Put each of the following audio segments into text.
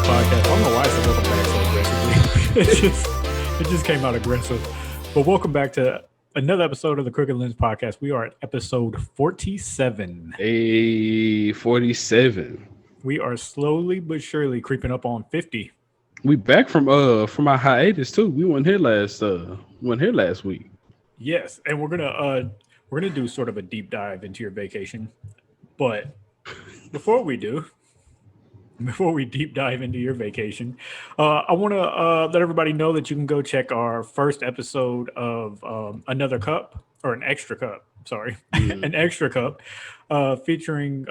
podcast. I don't know why I said welcome back so aggressively. it just came out aggressive. But welcome back to another episode of the Crooked Lens podcast. We are at episode 47. Hey, 47. We are slowly but surely creeping up on 50. We back from our hiatus too. We weren't here last week. Yes, and we're gonna do sort of a deep dive into your vacation. But before we deep dive into your vacation, I want to let everybody know that you can go check our first episode of Another Cup, or an Extra Cup. Sorry, an Extra Cup, featuring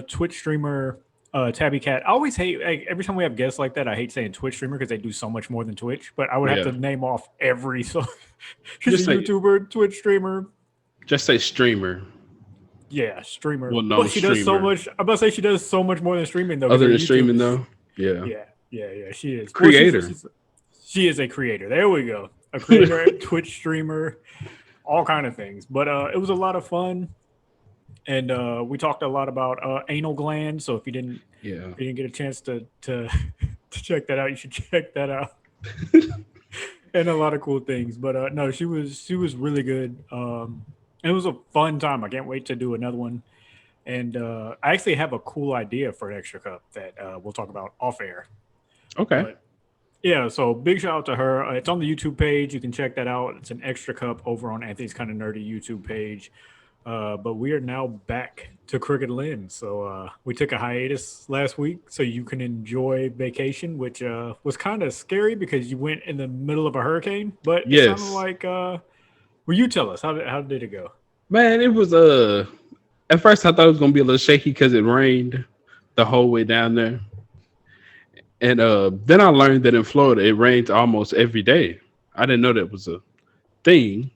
Twitch streamer Tabby Cat. I always hate every time we have guests like that. I hate saying Twitch streamer because they do so much more than Twitch. But I would have to name off every. So she's a YouTuber, Twitch streamer. Just say streamer. Yeah, streamer. Well, no, but she does so much. I'm about to say she does so much more than streaming, though. Other than streaming, though. Yeah. She is. Creator. Well, she is a creator. There we go. A creator, Twitch streamer, all kind of things. But it was a lot of fun. And we talked a lot about anal glands. So if you didn't get a chance to check that out, you should check that out. And a lot of cool things. But no, she was really good. It was a fun time. I can't wait to do another one. And I actually have a cool idea for an Extra Cup that we'll talk about off air. Okay. But, yeah, so big shout out to her. It's on the YouTube page. You can check that out. It's an Extra Cup over on Anthony's Kind of Nerdy YouTube page. But we are now back to Crooked Lens. So we took a hiatus last week so you can enjoy vacation, which was kind of scary because you went in the middle of a hurricane. But it sounded like... well, you tell us. How did it go? Man, it was at first I thought it was gonna be a little shaky because it rained the whole way down there. And then I learned that in Florida it rains almost every day. I didn't know that was a thing,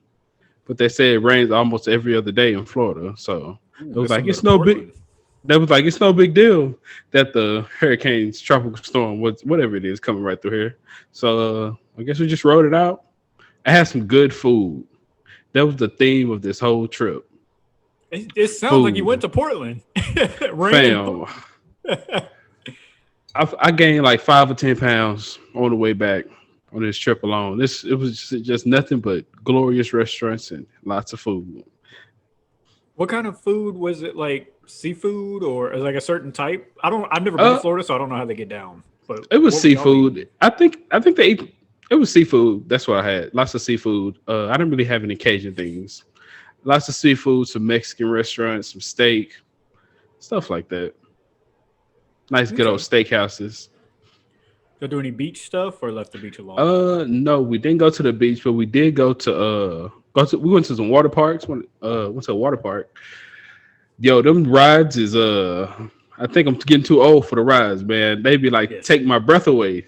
but they say it rains almost every other day in Florida. So it was like it's no big. That was like it's no big deal that the hurricane's tropical storm, whatever it is, coming right through here. So I guess we just rode it out. I had some good food. That was the theme of this whole trip. It sounds like you went to Portland. Fam, I gained like 5 or 10 pounds on the way back on this trip alone. It was just nothing but glorious restaurants and lots of food. What kind of food was it? Like seafood or like a certain type? I've never been to Florida, so I don't know how they get down. But it was seafood. I think they ate. It was seafood. That's what I had. Lots of seafood. I didn't really have any Cajun things. Lots of seafood, some Mexican restaurants, some steak, stuff like that. Nice, good old steakhouses. Did you do any beach stuff or left the beach alone? No, we didn't go to the beach, but we did go to we went to some water parks. Went to a water park. Yo, them rides is I think I'm getting too old for the rides, man. They be like take my breath away.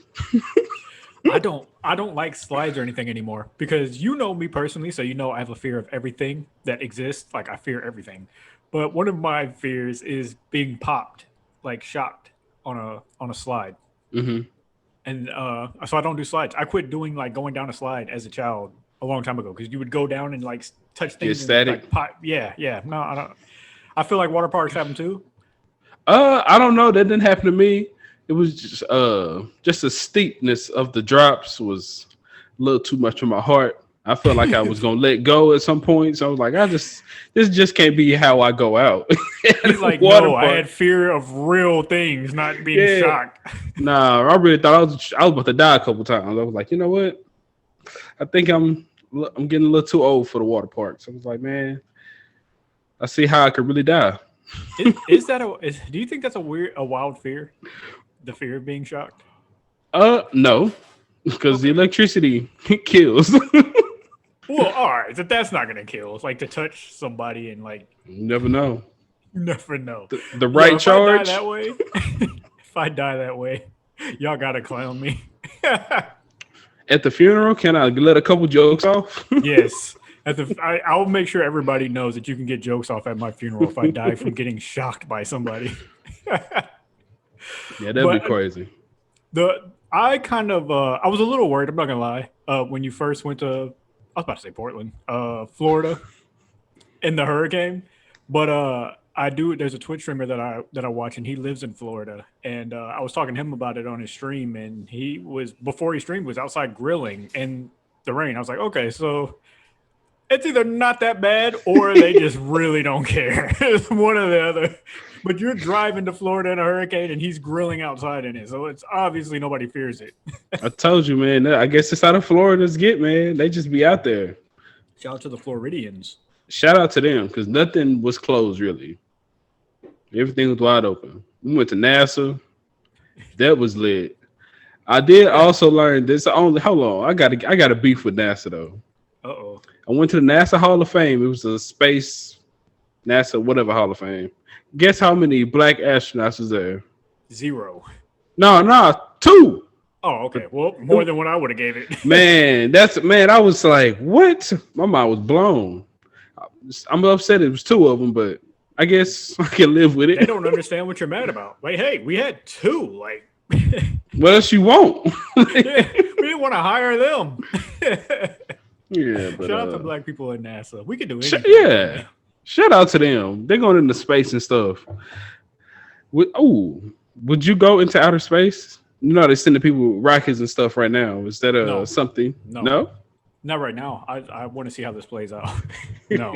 I don't like slides or anything anymore because you know me personally, so you know I have a fear of everything that exists. Like I fear everything. But one of my fears is being popped, like shocked on a slide. Mm-hmm. And so I don't do slides. I quit doing like going down a slide as a child a long time ago because you would go down and like touch things. Get static. Like, pop. Yeah. No, I don't. I feel like water parks have them too. I don't know. That didn't happen to me. It was just the steepness of the drops was a little too much for my heart. I felt like I was gonna let go at some point. So I was like, this just can't be how I go out. He's like, no, I had fear of real things, not being shocked. Nah, I really thought I was about to die a couple times. I was like, you know what? I think I'm getting a little too old for the water parks. I was like, man, I see how I could really die. Do you think that's a wild fear? The fear of being shocked? No, because the electricity kills. Well, all right, so that's not gonna kill. It's like to touch somebody and like you never know. You never know. The right charge. If I die that way, y'all gotta clown me. At the funeral, can I let a couple jokes off? Yes. I'll make sure everybody knows that you can get jokes off at my funeral if I die from getting shocked by somebody. Yeah, that'd be crazy. I was a little worried, I'm not gonna lie, when you first went to, I was about to say Portland, Florida, in the hurricane. But I do. There's a Twitch streamer that I watch, and he lives in Florida. And I was talking to him about it on his stream, and he was before he streamed was outside grilling in the rain. I was like, okay, so it's either not that bad or they just really don't care. It's one or the other. But you're driving to Florida in a hurricane, and he's grilling outside in it, so it's obviously nobody fears it. I told you, man. I guess it's how the Floridas get, man. They just be out there. Shout out to the Floridians. Shout out to them because nothing was closed really. Everything was wide open. We went to NASA. That was lit. I did also learn this. Hold on. I got a beef with NASA though. Uh-oh. I went to the NASA Hall of Fame. It was a space NASA whatever Hall of Fame. Guess how many black astronauts was there? 0. No, 2. Oh, okay. Well, more than what I would have gave it. Man, I was like, what? My mind was blown. I'm upset it was 2 of them, but I guess I can live with it. They don't understand what you're mad about. Like, hey, we had 2. Like, what else you want? we didn't want to hire them. Yeah, but shout out to black people in NASA. We could do anything. Yeah, shout out to them. They're going into space and stuff. Would you go into outer space? You know, they're sending people rockets and stuff right now. Is that something? No? Not right now. I want to see how this plays out. No.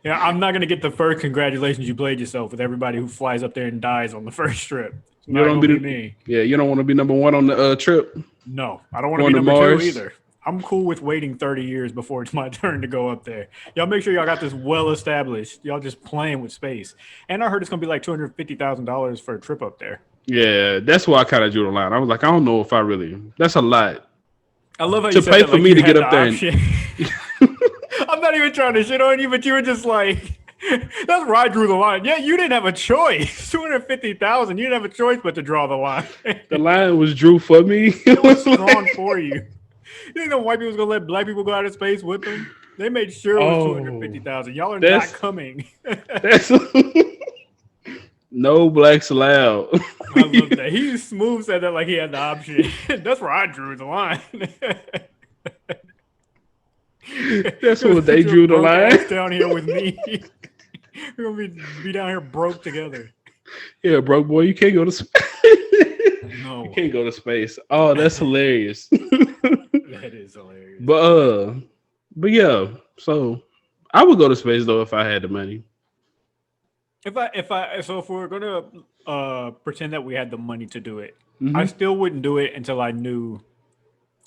Yeah, I'm not going to get the first congratulations you played yourself with everybody who flies up there and dies on the first trip. It's not going to be me. Yeah, you don't want to be number 1 on the trip? No, I don't want to be number Mars. 2 either. I'm cool with waiting 30 years before it's my turn to go up there. Y'all make sure y'all got this well established. Y'all just playing with space. And I heard it's going to be like $250,000 for a trip up there. Yeah, that's why I kind of drew the line. I was like, I don't know if I really. That's a lot. I love how you said pay that, for like me to get up there. I'm not even trying to shit on you, but you were just like, that's where I drew the line. Yeah, you didn't have a choice. 250,000. You didn't have a choice but to draw the line. The line was drew for me. It was drawn for you. You think the white people was gonna let black people go out of space with them? They made sure it was 250,000. Y'all are not coming. That's no blacks allowed. I love that. He smooth said that like he had the option. That's where I drew the line. That's what they drew the line. Down here with me. We're gonna be down here broke together. Yeah, broke boy, you can't go to space. No, you can't go to space. Oh, that's hilarious. That is hilarious. But yeah. So I would go to space though if I had the money. If we're gonna pretend that we had the money to do it, I still wouldn't do it until I knew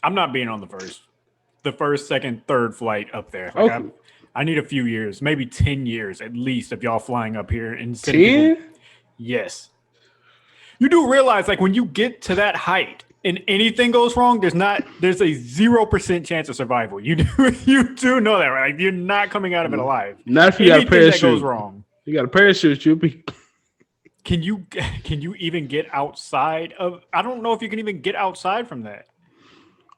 I'm not being on the first, second, third flight up there. Like I need a few years, maybe 10 years at least, of y'all flying up here and 10. Yes, you do realize like when you get to that height and anything goes wrong, there's a 0% chance of survival. You do know that, right? Like you're not coming out of it alive. Not if you got a parachute. That goes wrong. You got a parachute, you'll be. Can you even get outside of? I don't know if you can even get outside from that.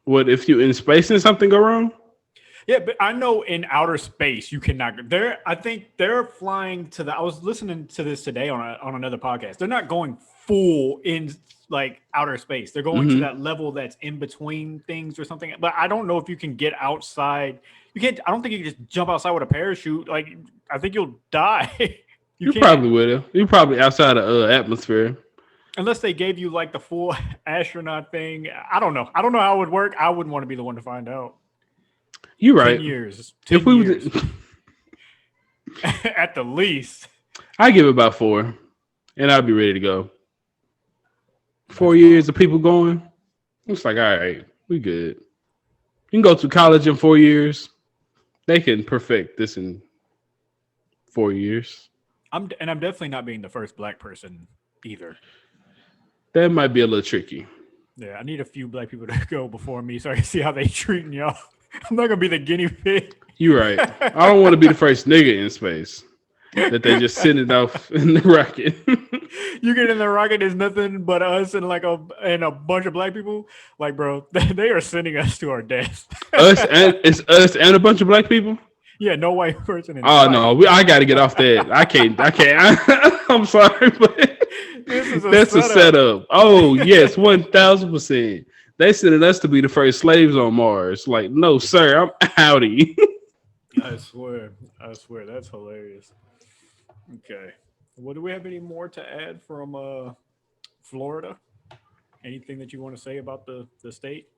What if you in space and something go wrong? Yeah, but I know in outer space you cannot. I think they're flying to the. I was listening to this today on another podcast. They're not going full in like outer space. They're going to that level that's in between things or something. But I don't know if you can get outside. You can't. I don't think you can just jump outside with a parachute. Like I think you'll die. You probably will. You're probably outside of atmosphere. Unless they gave you like the full astronaut thing. I don't know. I don't know how it would work. I wouldn't want to be the one to find out. You're right. 10 years. 10 if we years. At the least. I give it about 4. And I'll be ready to go. 4 years of people going. It's like, all right, we good. You can go to college in 4 years. They can perfect this in 4 years. I'm definitely not being the first black person either. That might be a little tricky. Yeah, I need a few black people to go before me so I can see how they treating y'all. I'm not gonna be the guinea pig. You're right. I don't want to be the first nigga in space that they just send it off in the rocket. You get in the rocket, there's nothing but us and a bunch of black people. Like, bro, they are sending us to our death. It's us and a bunch of black people. Yeah, no white person. No, I got to get off that. I can't. I'm sorry, but that's a setup. Oh yes, 1,000%. They sending us to be the first slaves on Mars. Like, no, sir, I'm outie. I swear, that's hilarious. Okay, Well, do we have any more to add from Florida? Anything that you want to say about the state?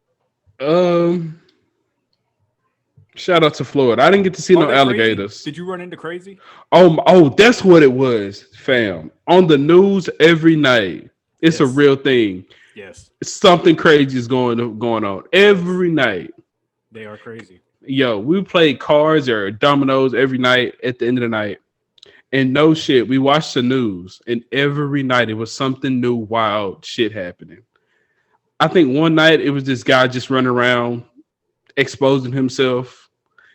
Um, Shout out to Florida. I didn't get to see Are no they crazy? alligators. Did you run into crazy? That's what it was, fam. On the news every night. It's a Yes. real thing. Yes. Something crazy is going on Yes. every night. They are crazy. Yo, we played cards or dominoes every night at the end of the night. And no shit, we watched the news, and every night it was something new, wild shit happening. I think one night it was this guy just running around exposing himself.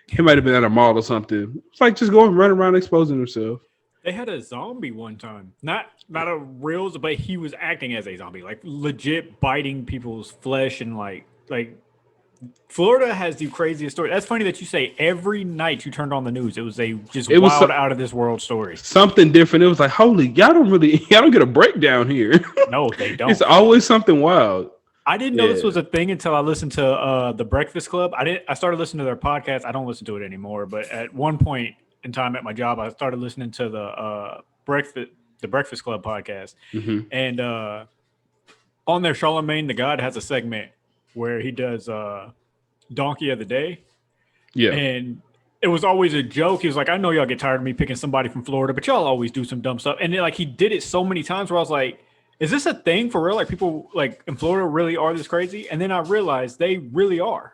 He might have been at a mall or something. It's like just going running around exposing himself. They had a zombie one time. Not a real, but he was acting as a zombie, like legit biting people's flesh and like Florida has the craziest story. That's funny that you say every night you turned on the news, it was a just It was wild out of this world story. something different. It was like, holy, y'all don't get a breakdown here. No, they don't. It's always something wild. I didn't know this Yeah. was a thing until I listened to the Breakfast Club. I started listening to their podcast. I don't listen to it anymore, but at one point in time at my job, I started listening to the Breakfast Club podcast. Hmm. And on there, Charlemagne the God has a segment where he does Donkey of the Day. Yeah. And it was always a joke. He was like, I know y'all get tired of me picking somebody from Florida, but y'all always do some dumb stuff. And then, like, he did it so many times where I was like, is this a thing for real? Like, people like in Florida really are this crazy? And then I realized they really are.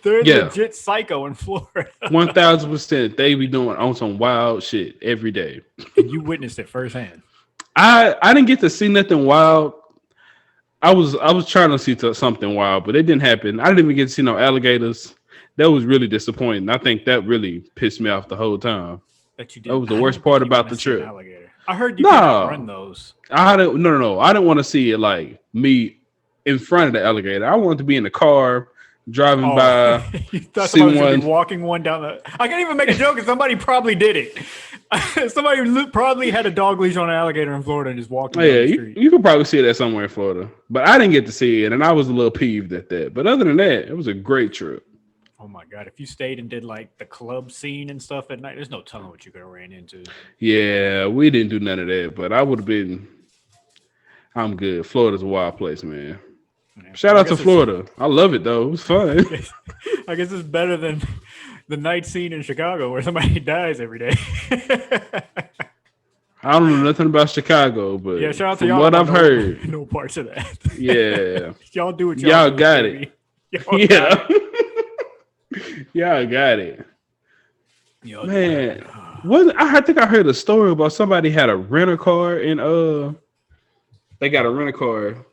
They're Yeah. legit psycho in Florida. 1000%. They be doing on some wild shit every day. And you witnessed it firsthand. I didn't get to see nothing wild. I was trying to see something wild, but it didn't happen. I didn't even get to see no alligators. That was really disappointing. I think that really pissed me off the whole time. That you did. That was the worst part about the trip. Alligator. I heard you No. can run those. No. I didn't want to see it like me in front of the alligator. I wanted to be in the car driving by. You thought see somebody was gonna one. be walking one down the. I can't even make a joke, and somebody probably did it. Somebody probably had a dog leash on an alligator in Florida and just walked down Yeah, the you, street. you could probably see that somewhere in Florida, but I didn't get to see it, and I was a little peeved at that. But other than that, it was a great trip. Oh my god! If you stayed and did like the club scene and stuff at night, there's no telling what you could have ran into. Yeah, we didn't do none of that, but I would have been. I'm good. Florida's a wild place, man. Yeah. Shout I out to guess Florida. I love it though. It was fun. I guess it's better than the night scene in Chicago where somebody dies every day. I don't know nothing about Chicago, but Yeah, shout out to from y'all. what I I've know heard, no parts of that. yeah, Y'all do what y'all do, got baby. it. Y'all Yeah, got it. y'all got it, Y'all man. got it. Wasn't I think I heard a story about somebody had a rental car in they got a rental car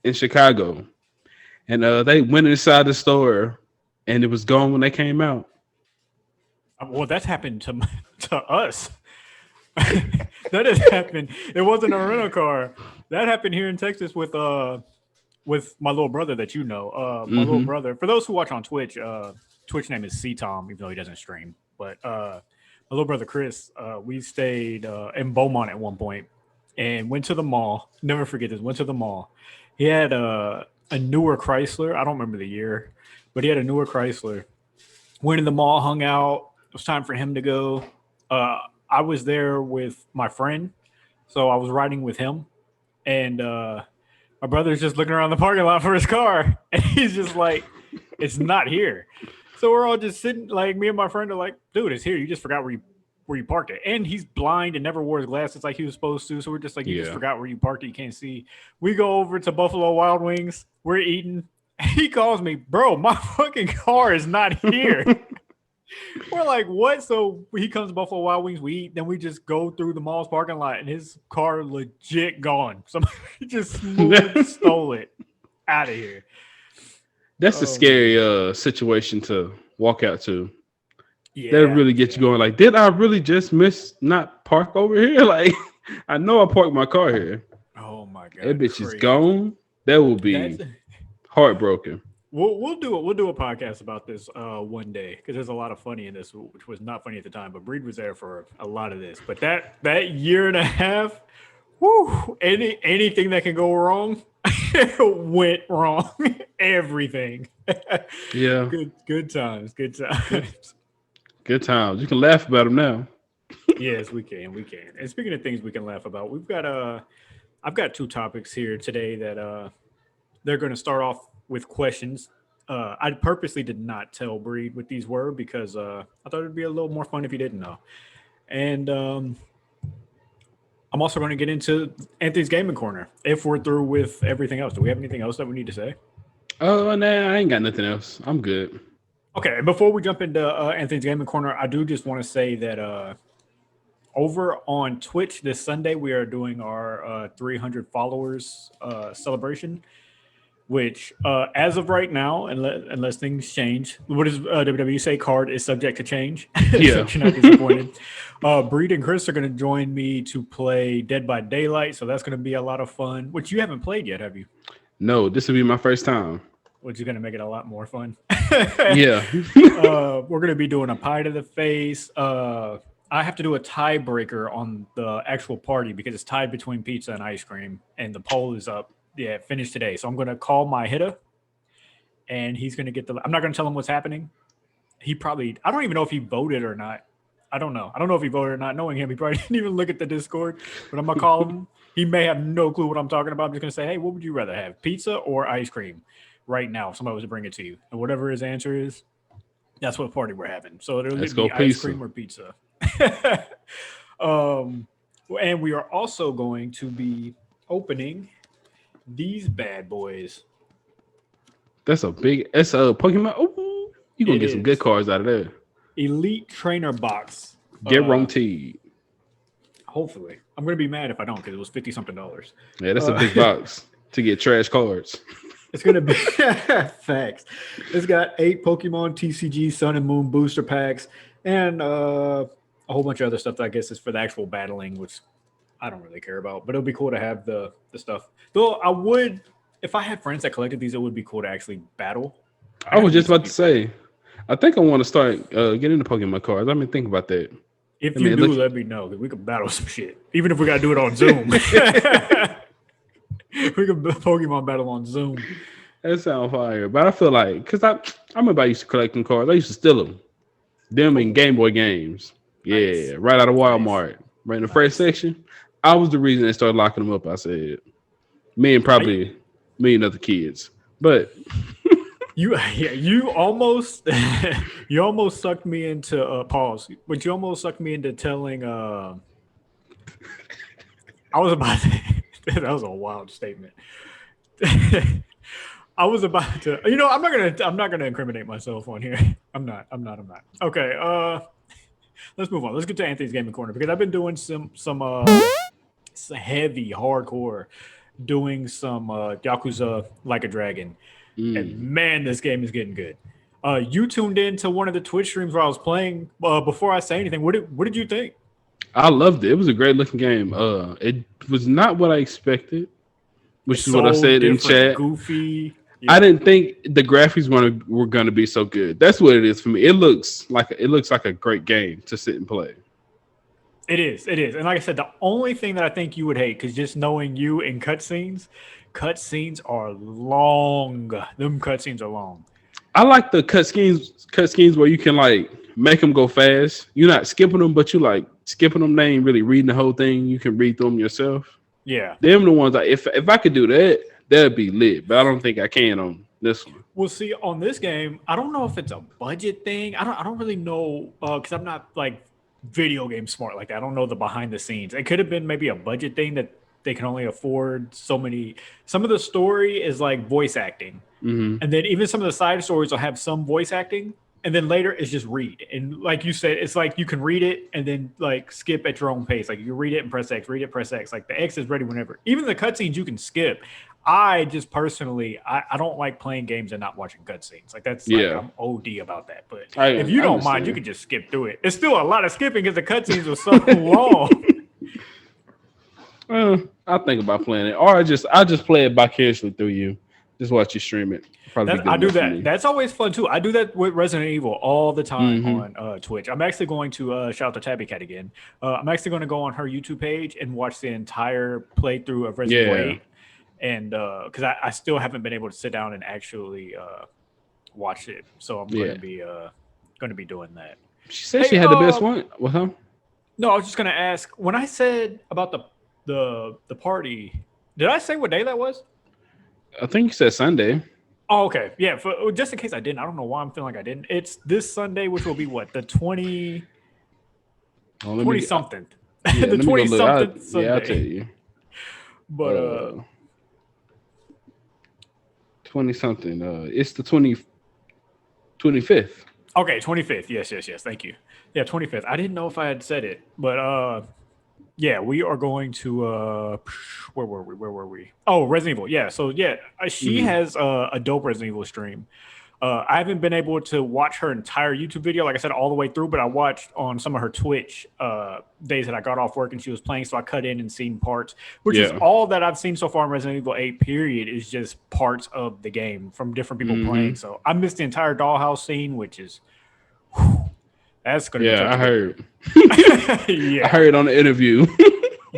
in Chicago, and they went inside the store, and it was gone when they came out. Well, that's happened to us. That has happened. It wasn't a rental car. That happened here in Texas with my little brother that you know. My little brother. For those who watch on Twitch, Twitch name is C Tom, even though he doesn't stream. But my little brother Chris, we stayed in Beaumont at one point and went to the mall. Never forget this. Went to the mall. He had a newer Chrysler. I don't remember the year, but he had a newer Chrysler. Went in the mall, hung out. It was time for him to go. I was there with my friend, so I was riding with him, and my brother's just looking around the parking lot for his car, and he's just like, "It's not here." So we're all just sitting, like me and my friend are like, "Dude, it's here. You just forgot where you parked it." And he's blind and never wore his glasses like he was supposed to, so we're just like, "You just forgot where you parked it. You can't see." We go over to Buffalo Wild Wings. We're eating. He calls me, "Bro, my fucking car is not here." We're like, what? So he comes to Buffalo Wild Wings, we eat, then we just go through the mall's parking lot, and his car legit gone. Somebody just smooth stole it out of here. That's a scary situation to walk out to. Yeah, That really gets you going. Like, did I really just miss not park over here? Like, I know I parked my car here. Oh my god, That bitch crazy. is gone. That will be heartbroken. We'll do a podcast about this one day because there's a lot of funny in this, which was not funny at the time, but Breed was there for a lot of this. But that year and a half, whoo, anything that can go wrong went wrong. Everything. Yeah. Good times. Good times. You can laugh about them now. Yes, we can. We can. And speaking of things we can laugh about, I've got two topics here today that they're going to start off with questions. I purposely did not tell Breed what these were because I thought it'd be a little more fun if you didn't know. And I'm also going to get into Anthony's gaming corner if we're through with everything else. Do we have anything else that we need to say? Oh, nah, I ain't got nothing else. I'm good. Okay, and before we jump into Anthony's gaming corner, I do just want to say that over on Twitch this Sunday we are doing our 300 followers celebration. Which, as of right now, unless things change, what does WWE say? Card is subject to change. Yeah. So you're not disappointed. Breed and Chris are going to join me to play Dead by Daylight, so that's going to be a lot of fun. Which you haven't played yet, have you? No, this will be my first time. Which is going to make it a lot more fun. Yeah. We're going to be doing a pie to the face. I have to do a tiebreaker on the actual party because it's tied between pizza and ice cream, and the poll is up. Yeah, finished today. So I'm going to call my hitter, and he's going to get the. I'm not going to tell him what's happening. He probably. I don't even know if he voted or not. I don't know. I don't know if he voted or not. Knowing him, he probably didn't even look at the Discord. But I'm going to call him. He may have no clue what I'm talking about. I'm just going to say, hey, what would you rather have, pizza or ice cream? Right now, if somebody was to bring it to you, and whatever his answer is, that's what party we're having. So it'll Let's be go ice pizza. cream or pizza. And we are also going to be opening these bad boys. That's a Pokemon. Oh, you gonna get some good cards out of there. Elite Trainer Box. Guaranteed. Hopefully. I'm going to be mad if I don't because it was $50-something. Yeah, that's a big box to get trash cards. It's going to be facts. It's got 8 Pokemon TCG Sun and Moon booster packs and a whole bunch of other stuff that I guess is for the actual battling, which I don't really care about. But it'll be cool to have the stuff. Though I would, if I had friends that collected these, it would be cool to actually battle. I was just about to say, I think I want to start getting into Pokemon cards. I've been thinking about that. If you do, let me know. We could battle some shit. Even if we got to do it on Zoom. We could Pokemon battle on Zoom. That sounds fire. But I feel like, because I remember I used to collecting cards. I used to steal them. Them in Game Boy games. Yeah, nice. Right out of Walmart. Nice. Right in the first section. I was the reason they started locking them up, I said. Me and probably me and other kids. But... You almost sucked me into pause, but you almost sucked me into telling I was about to, that was a wild statement. I was about to, I'm not gonna incriminate myself on here. I'm not. Okay, let's move on. Let's get to Anthony's gaming corner because I've been doing some heavy hardcore doing some Yakuza Like a Dragon. And man, this game is getting good. You tuned in to one of the Twitch streams where I was playing. Before I say anything, what did you think? I loved it. It was a great looking game. It was not what I expected, which is what I said in chat. Goofy. Yeah. I didn't think the graphics were going to be so good. That's what it is for me. It looks like a great game to sit and play. It is. And like I said, the only thing that I think you would hate, because just knowing you in cutscenes are long. Them cutscenes are long. I like the cutscenes where you can like make them go fast. You're not skipping them, but you like skipping them. They ain't really reading the whole thing. You can read them yourself. Yeah, them the ones. If I could do that, that'd be lit. But I don't think I can on this one. Well, see, on this game, I don't know if it's a budget thing. I don't really know because I'm not like video game smart like that. I don't know the behind the scenes. It could have been maybe a budget thing that they can only afford so many. Some of the story is like voice acting. And then even some of the side stories will have some voice acting. And then later it's just read. And like you said, it's like you can read it and then like skip at your own pace. Like you read it and press X, read it, press X. Like the X is ready whenever. Even the cutscenes you can skip. I just personally, I don't like playing games and not watching cutscenes. Like that's like I'm OD about that. But if you don't mind, you can just skip through it. It's still a lot of skipping because the cutscenes are so long. I'll think about playing it, or I just play it vicariously through you. Just watch you stream it. I do that. That's always fun too. I do that with Resident Evil all the time on Twitch. I'm actually going to shout out to Tabby Cat again. I'm actually going to go on her YouTube page and watch the entire playthrough of Resident Evil 8, and because I still haven't been able to sit down and actually watch it, so I'm going to be doing that. She said she had the best one with him. No, I was just gonna ask. When I said about the party, did I say what day that was? I think you said Sunday. Oh, okay. Yeah. For, just in case I didn't, I don't know why I'm feeling like I didn't. It's this Sunday, which will be what the Oh, let 20 me. something, Yeah, the let me go 20 look. something Yeah, I'll tell Sunday. you. But 20 something. It's the 25th. okay, 25th. Yes, yes, yes. Thank you. Yeah, 25th. I didn't know if I had said it, but yeah, we are going to where were we? Where were we? Oh, Resident Evil. Yeah. So yeah, she Hmm. has a dope Resident Evil stream. I haven't been able to watch her entire YouTube video, like I said, all the way through, but I watched on some of her Twitch days that I got off work and she was playing, so I cut in and seen parts, which is Yeah. all that I've seen so far in Resident Evil 8, period, is just parts of the game from different people playing. Hmm. So I missed the entire dollhouse scene, which is, that's going to be tough Yeah, I to get through. heard. I Yeah. heard on the interview.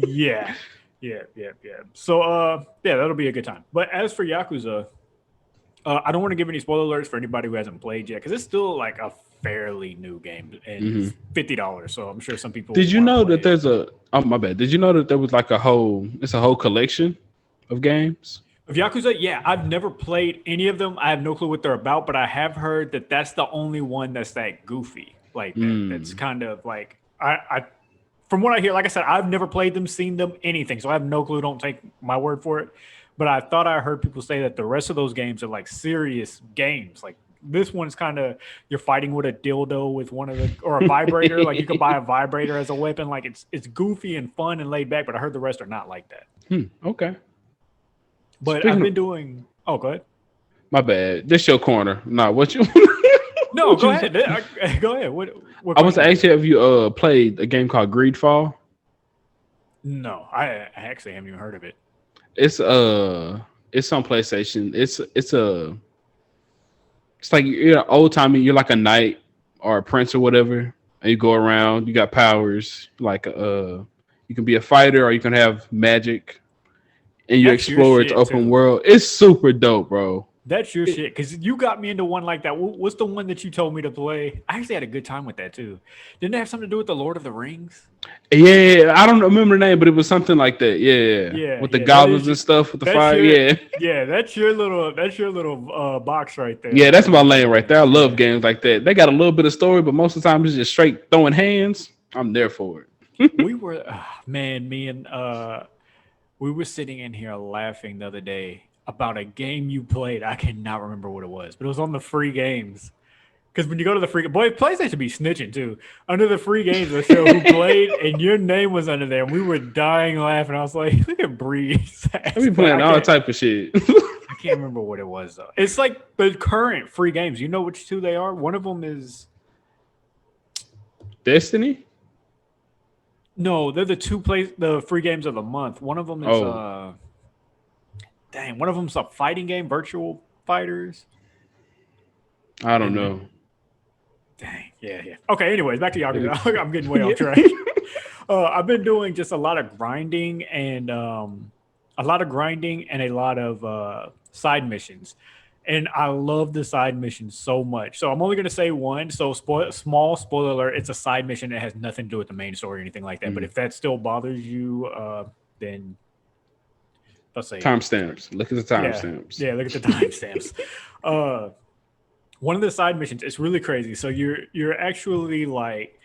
Yeah. Yeah, yeah, yeah. So, yeah, that'll be a good time. But as for Yakuza, I don't want to give any spoiler alerts for anybody who hasn't played yet because it's still like a fairly new game and it's Hmm. $50. So I'm sure some people Did you want to know play that it. there's a? Oh my bad. Did you know that there was like a whole? It's a whole collection of games. Of Yakuza, yeah, I've never played any of them. I have no clue what they're about, but I have heard that that's the only one that's that goofy like that. That's Mm. kind of like I from what I hear, like I said, I've never played them, seen them, anything. So I have no clue. Don't take my word for it. But I thought I heard people say that the rest of those games are like serious games. Like this one's kind of you're fighting with a dildo with one of the or a vibrator. Like you can buy a vibrator as a weapon. Like it's goofy and fun and laid back. But I heard the rest are not like that. Okay. But I've Speaking of, been doing. Oh, go ahead. my bad. This your corner. Nah, what you? No, What go you? ahead. Go ahead. What I was question? actually have you played a game called Greedfall? No, I actually haven't even heard of it. It's it's on PlayStation. It's like you're old timey. You're like a knight or a prince or whatever, and you go around. You got powers like you can be a fighter or you can have magic, and you That's your explore its shit open too. world. It's super dope, bro. That's your It- shit because you got me into one like that. What's the one that you told me to play? I actually had a good time with that too. Didn't it have something to do with the Lord of the Rings? yeah, I don't remember the name, but it was something like that. Yeah, Yeah, with the yeah, that is. goblins and stuff with the That's fire. your. Yeah, Yeah, that's your little box right there. yeah, Lord that's of the my lane right there. I Rings. love Yeah, games like that. They got a little bit of story, but most of the time it's just straight throwing hands. I'm there for it. we were man, me and we were sitting in here laughing the other day about a game you played. I cannot remember what it was, but it was on the free games. Because when you go to the free boy, PlayStation be snitching too. Under the free games, they show who played, and your name was under there. And we were dying laughing. I was like, look at Breeze. I be But playing all type of shit. I can't remember what it was though. It's like the current free games. You know which two they are? One of them is Destiny. no, they're the free games of the month. One of them is Oh, dang, one of them's a fighting game, Virtual Fighters. I don't And know. dang, yeah, yeah. Okay, anyways, back to Yakuza. I'm getting way Yeah. off track. I've been doing just a lot of grinding and a lot of side missions, and I love the side missions so much. So I'm only going to say one. So small spoiler alert: it's a side mission that has nothing to do with the main story or anything like that. But Mm. if that still bothers you, then let's say Timestamps. Look at the yeah, timestamps. yeah. Look at the timestamps. uh, one of the side missions it's really crazy. So you're actually like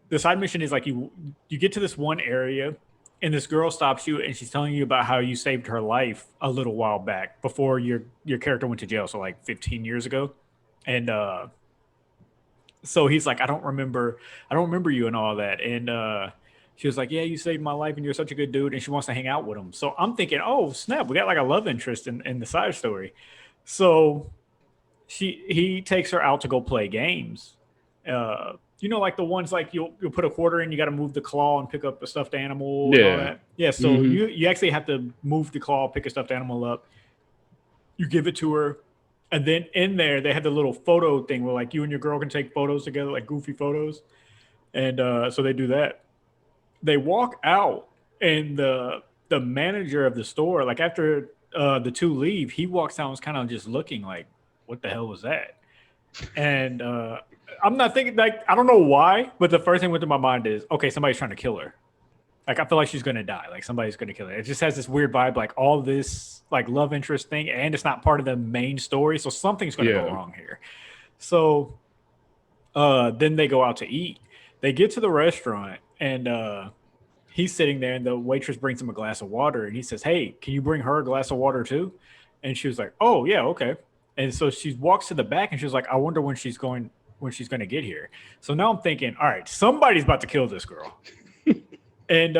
the side mission is like you get to this one area and this girl stops you and she's telling you about how you saved her life a little while back before your character went to jail, so like 15 years ago. And so he's like, I don't remember you and all that. And she was like, yeah, you saved my life and you're such a good dude. And she wants to hang out with him. So I'm thinking, oh snap, we got like a love interest in the side story. So he takes her out to go play games. Like the ones like you'll put a quarter in, you got to move the claw and pick up a stuffed animal and all Yeah. that. Yeah, so Hmm. you actually have to move the claw, pick a stuffed animal up. You give it to her, and then in there they have the little photo thing where like you and your girl can take photos together, like goofy photos. And so they do that. They walk out, and the manager of the store, like after the two leave, he walks out and is kind of just looking like, "What the hell was that?" And I'm not thinking like I don't know why, but the first thing went through my mind is okay, somebody's trying to kill her. Like I feel like she's gonna die. Like somebody's gonna kill her. It just has this weird vibe, like all this like love interest thing, and it's not part of the main story, so something's gonna go Yeah. wrong here. So then they go out to eat. They get to the restaurant and he's sitting there and the waitress brings him a glass of water and he says, "Hey, can you bring her a glass of water too?" And she was like, "Oh yeah, okay." And so she walks to the back and she was like, "I wonder when she's gonna get here." So now I'm thinking, all right, somebody's about to kill this girl. And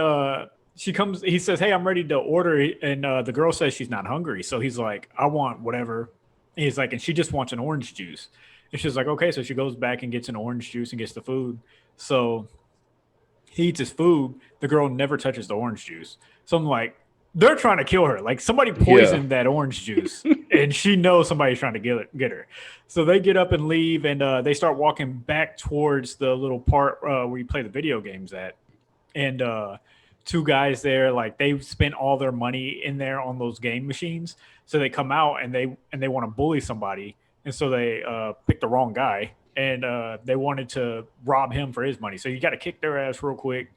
she comes, he says, "Hey, I'm ready to order." And the girl says she's not hungry. So he's like, "I want whatever." And he's like, and she just wants an orange juice. And she's like, "Okay." So she goes back and gets an orange juice and gets the food. So he eats his food. The girl never touches the orange juice. So I'm like, they're trying to kill her. Like somebody Yeah. poisoned that orange juice, and she knows somebody's trying to get her. So they get up and leave, and they start walking back towards the little part where you play the video games at. And two guys there, like they spent all their money in there on those game machines. So they come out and they want to bully somebody, and so they picked the wrong guy, and they wanted to rob him for his money. So you got to kick their ass real quick.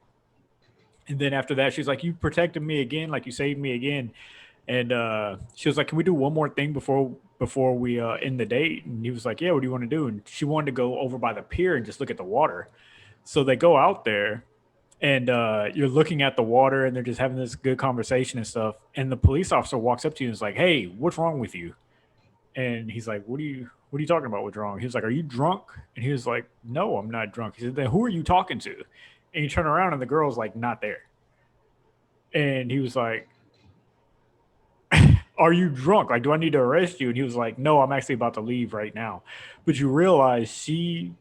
And then after that, she's like, "You protected me again, like you saved me again." And she was like, "Can we do one more thing before we end the date?" And he was like, "Yeah, what do you want to do?" And she wanted to go over by the pier and just look at the water. So they go out there, and you're looking at the water, and they're just having this good conversation and stuff. And the police officer walks up to you and is like, "Hey, what's wrong with you?" And he's like, what are you talking about? What's wrong?" He was like, "Are you drunk?" And he was like, "No, I'm not drunk." He said, "Then who are you talking to?" And you turn around and the girl's like not there. And he was like, "Are you drunk? Like, do I need to arrest you?" And he was like, "No, I'm actually about to leave right now." But you realize she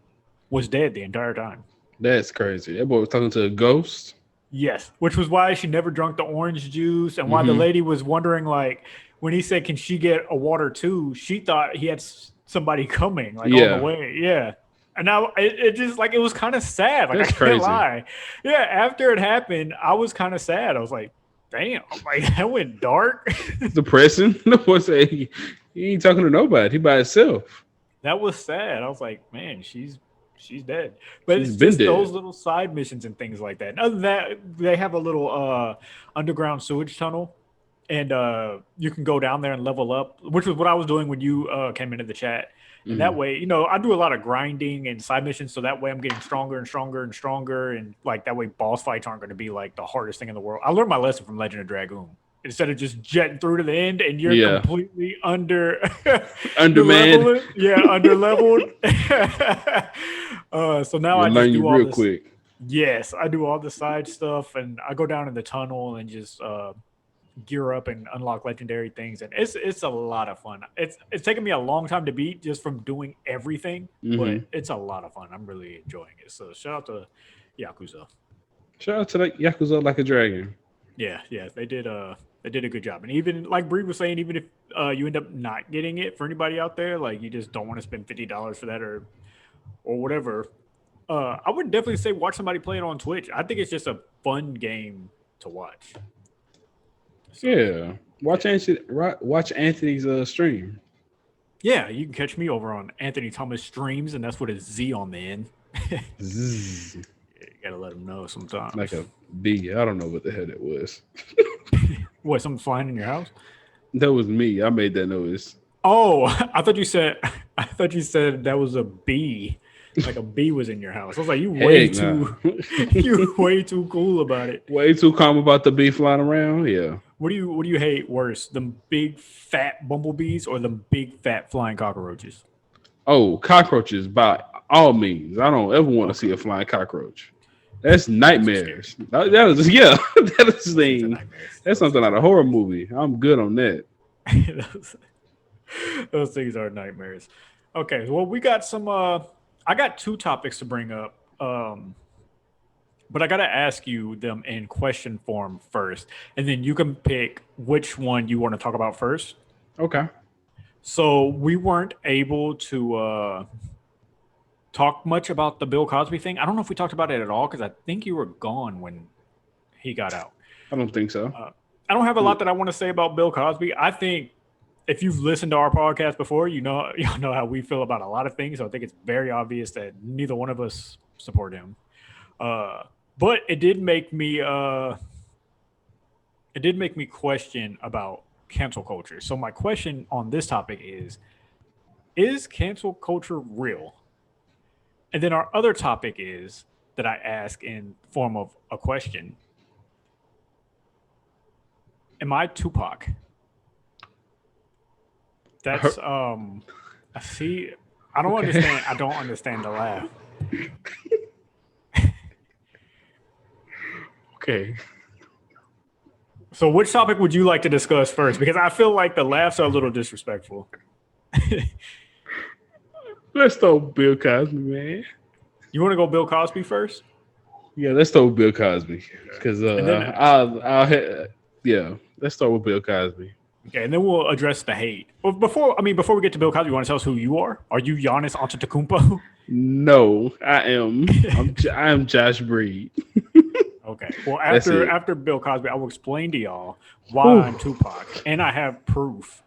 was dead the entire time. That's crazy. That boy was talking to a ghost. Yes, which was why she never drank the orange juice, and why the Hmm. lady was wondering, like, when he said, "Can she get a water too?" She thought he had somebody coming, like on the Yeah. way. Yeah, and now it just like it was kind of sad. Like I That's can't crazy. lie. Yeah, after it happened, I was kind of sad. I was like, "Damn, like that went dark." Depressing. No one say he ain't talking to nobody. He by himself. That was sad. I was like, "Man, she's dead." But She's it's been just dead. those little side missions and things like that. And other than that, they have a little underground sewage tunnel, and you can go down there and level up, which was what I was doing when you came into the chat. And that Hmm. way, I do a lot of grinding and side missions, so that way I'm getting stronger and stronger and stronger, and like that way, boss fights aren't going to be like the hardest thing in the world. I learned my lesson from Legend of Dragoon. Instead of just jetting through to the end and you're Yeah. completely under the Underman. level, yeah, under leveled. So now You I just learn you do all real this. quick. Yes, I do all the side stuff, and I go down in the tunnel and just gear up and unlock legendary things, and it's a lot of fun. It's taken me a long time to beat just from doing everything, but Hmm. it's a lot of fun. I'm really enjoying it. So shout out to Yakuza. Shout out to that Yakuza like a dragon. Yeah, yeah, they did a good job. And even like Bree was saying, even if you end up not getting it, for anybody out there, like you just don't want to spend $50 for that or whatever, I would definitely say watch somebody play it on Twitch. I think it's just a fun game to watch. So Yeah. Watch yeah, Watch Anthony's stream. yeah, you can catch me over on Anthony Thomas streams, and that's with a Z on the end. You Zzz, gotta let him know like sometimes. a bee. I don't know what the hell that was. What? Something's flying in your house? That was me. I made that noise. Oh, I thought you said I thought you said that was a bee. Like a bee was in your house. I was like, you way Heck nah. too you way too cool about it. Way too calm about the bee flying around. Yeah. What do you hate worse? The big fat bumblebees or the big fat flying cockroaches? Oh, cockroaches by all means. I don't ever want to see Okay. a flying cockroach. That's Those are scary. nightmares. That is yeah. That is Those things are thing. nightmares. That's something out of a horror movie. I'm good on that. those, those things are nightmares. Okay, well we got some I got two topics to bring up. But I gotta ask you them in question form first, and then you can pick which one you want to talk about first. Okay. So we weren't able to talk much about the Bill Cosby thing. I don't know if we talked about it at all because I think you were gone when he got out. I don't think so. I don't have a lot that I want to say about Bill Cosby. I think if you've listened to our podcast before, you know how we feel about a lot of things. So I think it's very obvious that neither one of us support him. Uh, but it did make me question about cancel culture. So my question on this topic is cancel culture real? And then our other topic is that I ask in form of a question. Am I Tupac? That's I see I don't Okay. understand. I don't understand the laugh. Okay. So which topic would you like to discuss first? Because I feel like the laughs are a little disrespectful. Let's throw Bill Cosby, man. You want to go Bill Cosby first? Yeah, let's throw Bill Cosby because And then yeah, let's start with Bill Cosby. okay, and then we'll address the hate. But before we get to Bill Cosby, you want to tell us who you are? Are you Giannis Antetokounmpo? No, I am Josh Breed. Okay. Well, That's it. after Bill Cosby, I will explain to y'all why Ooh. I'm Tupac, and I have proof.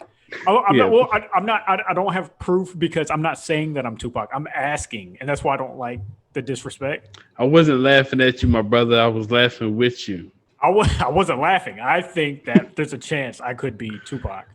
I'm Yeah. not. Well, I'm not. I don't have proof because I'm not saying that I'm Tupac. I'm asking, and that's why I don't like the disrespect. I wasn't laughing at you, my brother. I was laughing with you. I wasn't laughing. I think that there's a chance I could be Tupac,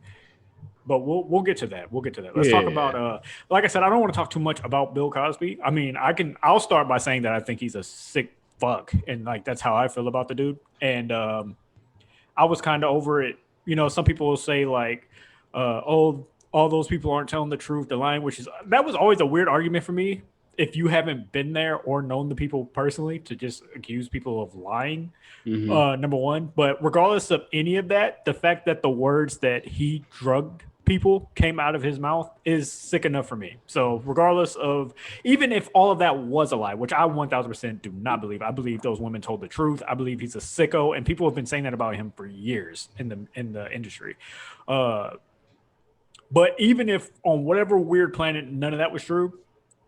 but we'll get to that. We'll get to that. Let's talk Yeah. about. Like I said, I don't want to talk too much about Bill Cosby. I mean, I'll start by saying that I think he's a sick fuck, and like that's how I feel about the dude. And I was kind of over it. You know, some people will say like, "Oh, all those people aren't telling the truth, they're lying," which is that was always a weird argument for me. If you haven't been there or known the people personally, to just accuse people of lying, Hmm. number one. But regardless of any of that, the fact that the words that he drugged people came out of his mouth is sick enough for me. So regardless of even if all of that was a lie, which I 1000% do not believe, I believe those women told the truth. I believe he's a sicko, and people have been saying that about him for years in the industry. Uh, but even if on whatever weird planet none of that was true,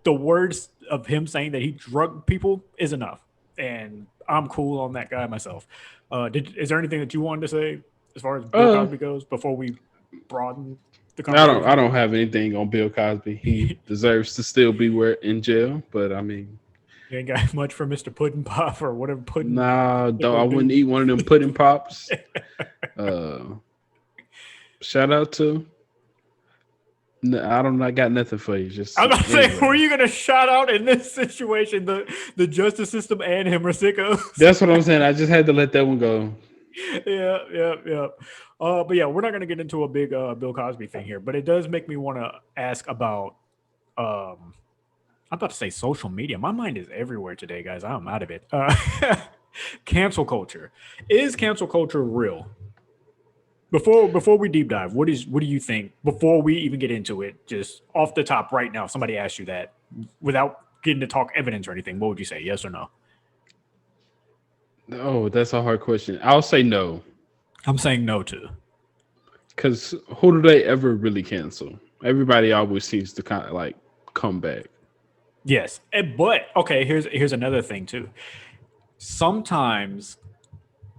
the words of him saying that he drugged people is enough, and I'm cool on that guy myself. Is there anything that you wanted to say as far as Bill Uh, Cosby goes before we broaden the I conversation? don't have anything on Bill Cosby. He deserves to still be in jail, but I mean, You ain't got much for Mr. Puddin' Pop or whatever Puddin' nah, don't, I Sicko wouldn't do. eat one of them pudding pops. Uh, shout out to. I don't. I got nothing for you. Just I'm not saying, who are anyway. you gonna shout out in this situation? The justice system and him are sickos. That's what I'm saying. I just had to let that one go. Yeah. But yeah, we're not gonna get into a big Bill Cosby thing here, but it does make me want to ask about. Um, I'm about to say social media. My mind is everywhere today, guys. I'm out of it. Cancel culture. Is cancel culture real? Before we deep dive, what do you think? Before we even get into it, just off the top right now, somebody asked you that without getting to talk evidence or anything. What would you say? Yes or no? Oh, that's a hard question. I'll say no, I'm saying no to. because who do they ever really cancel? Everybody always seems to kind of like come back. Yes, but okay. Here's another thing too. Sometimes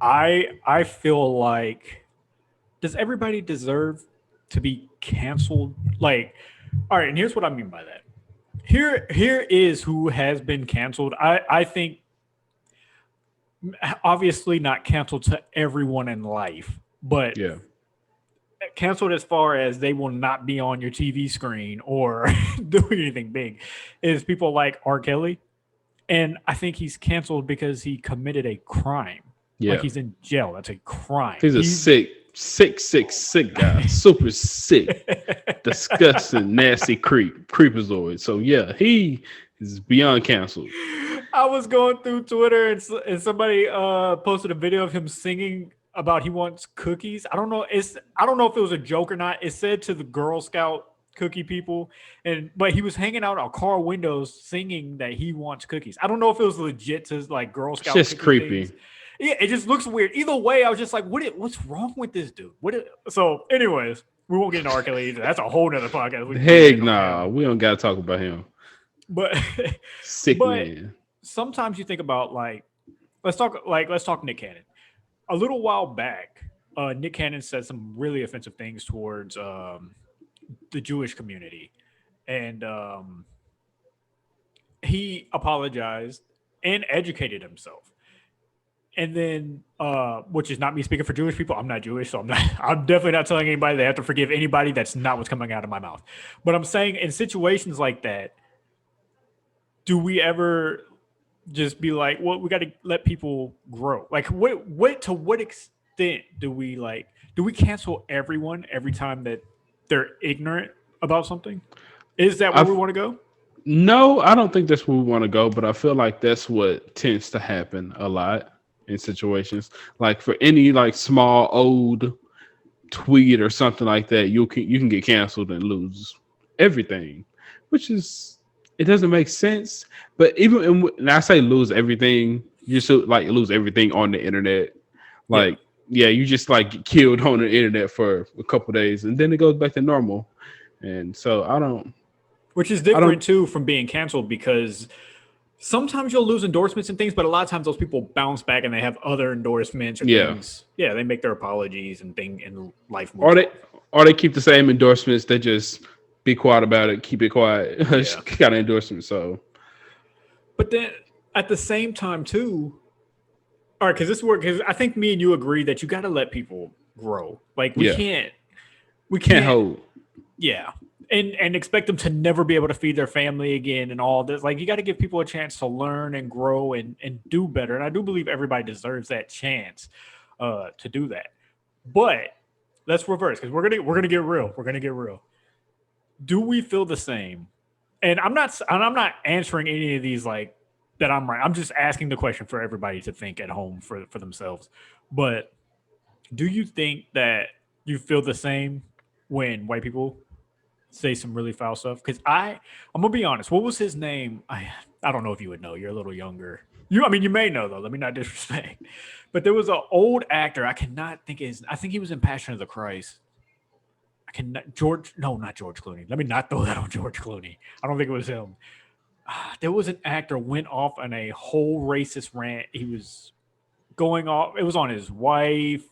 I feel like, does everybody deserve to be canceled? Like, all right, and here's what I mean by that. Here is who has been canceled. I think obviously not canceled to everyone in life, but Yeah, canceled as far as they will not be on your TV screen or doing anything big is people like R. Kelly. And I think he's canceled because he committed a crime. Like yeah. he's in jail. That's a crime. He's a sick guy. Super sick, disgusting, nasty creepazoid. So yeah, he is beyond canceled. I was going through Twitter and somebody posted a video of him singing about he wants cookies. I don't know if it was a joke or not. It said to the Girl Scout cookie people, but he was hanging out our car windows singing that he wants cookies. I don't know if it was legit to like Girl It's Scout just cookie creepy. things. Yeah, it just looks weird. Either way, I was just like, what's wrong with this dude? So anyways, we won't get into R. Kelly either. That's a whole nother podcast. We can get Heck into nah, him. we don't gotta talk about him. But Sick but man. sometimes you think about like let's talk Nick Cannon. A little while back, Nick Cannon said some really offensive things towards the Jewish community, and he apologized and educated himself. And then, which is not me speaking for Jewish people. I'm not Jewish, so I'm not. I'm definitely not telling anybody they have to forgive anybody. That's not what's coming out of my mouth. But I'm saying in situations like that, do we ever just be like, well, we got to let people grow? Like, what to what extent do we like? Do we cancel everyone every time that they're ignorant about something? Is that where I we want to go? No, I don't think that's where we want to go, but I feel like that's what tends to happen a lot in situations. Like for any like small old tweet or something like that, you can get canceled and lose everything, which is it doesn't make sense. But and I say lose everything, you should like lose everything on the internet. Yeah. Like yeah, you just like get killed on the internet for a couple days, and then it goes back to normal. And so Which is I don't, different too from being canceled because sometimes you'll lose endorsements and things, but a lot of times those people bounce back and they have other endorsements or yeah. things. Yeah, they make their apologies and and life Or moves on. they keep the same endorsements. They just be quiet about it, keep it quiet. Yeah. Got an endorsement, so But then at the same time too, all right, because this work because I think me and you agree that you got to let people grow. Like yeah, we can't can't, hold. yeah, and expect them to never be able to feed their family again and all this. Like you got to give people a chance to learn and grow and do better. And I do believe everybody deserves that chance to do that. But let's reverse because we're gonna get real. We're gonna get real. Do we feel the same? And I'm not answering any of these like that I'm right. I'm just asking the question for everybody to think at home for themselves. But do you think that you feel the same when white people say some really foul stuff? Because I'm gonna be honest. What was his name? I don't know if you would know. You're a little younger. I mean, you may know though. Let me not disrespect. But there was an old actor. I cannot think of his. I think he was in Passion of the Christ. I cannot George. No, not George Clooney. Let me not throw that on George Clooney. I don't think it was him. There was an actor went off on a whole racist rant. He was going off. It was on his wife.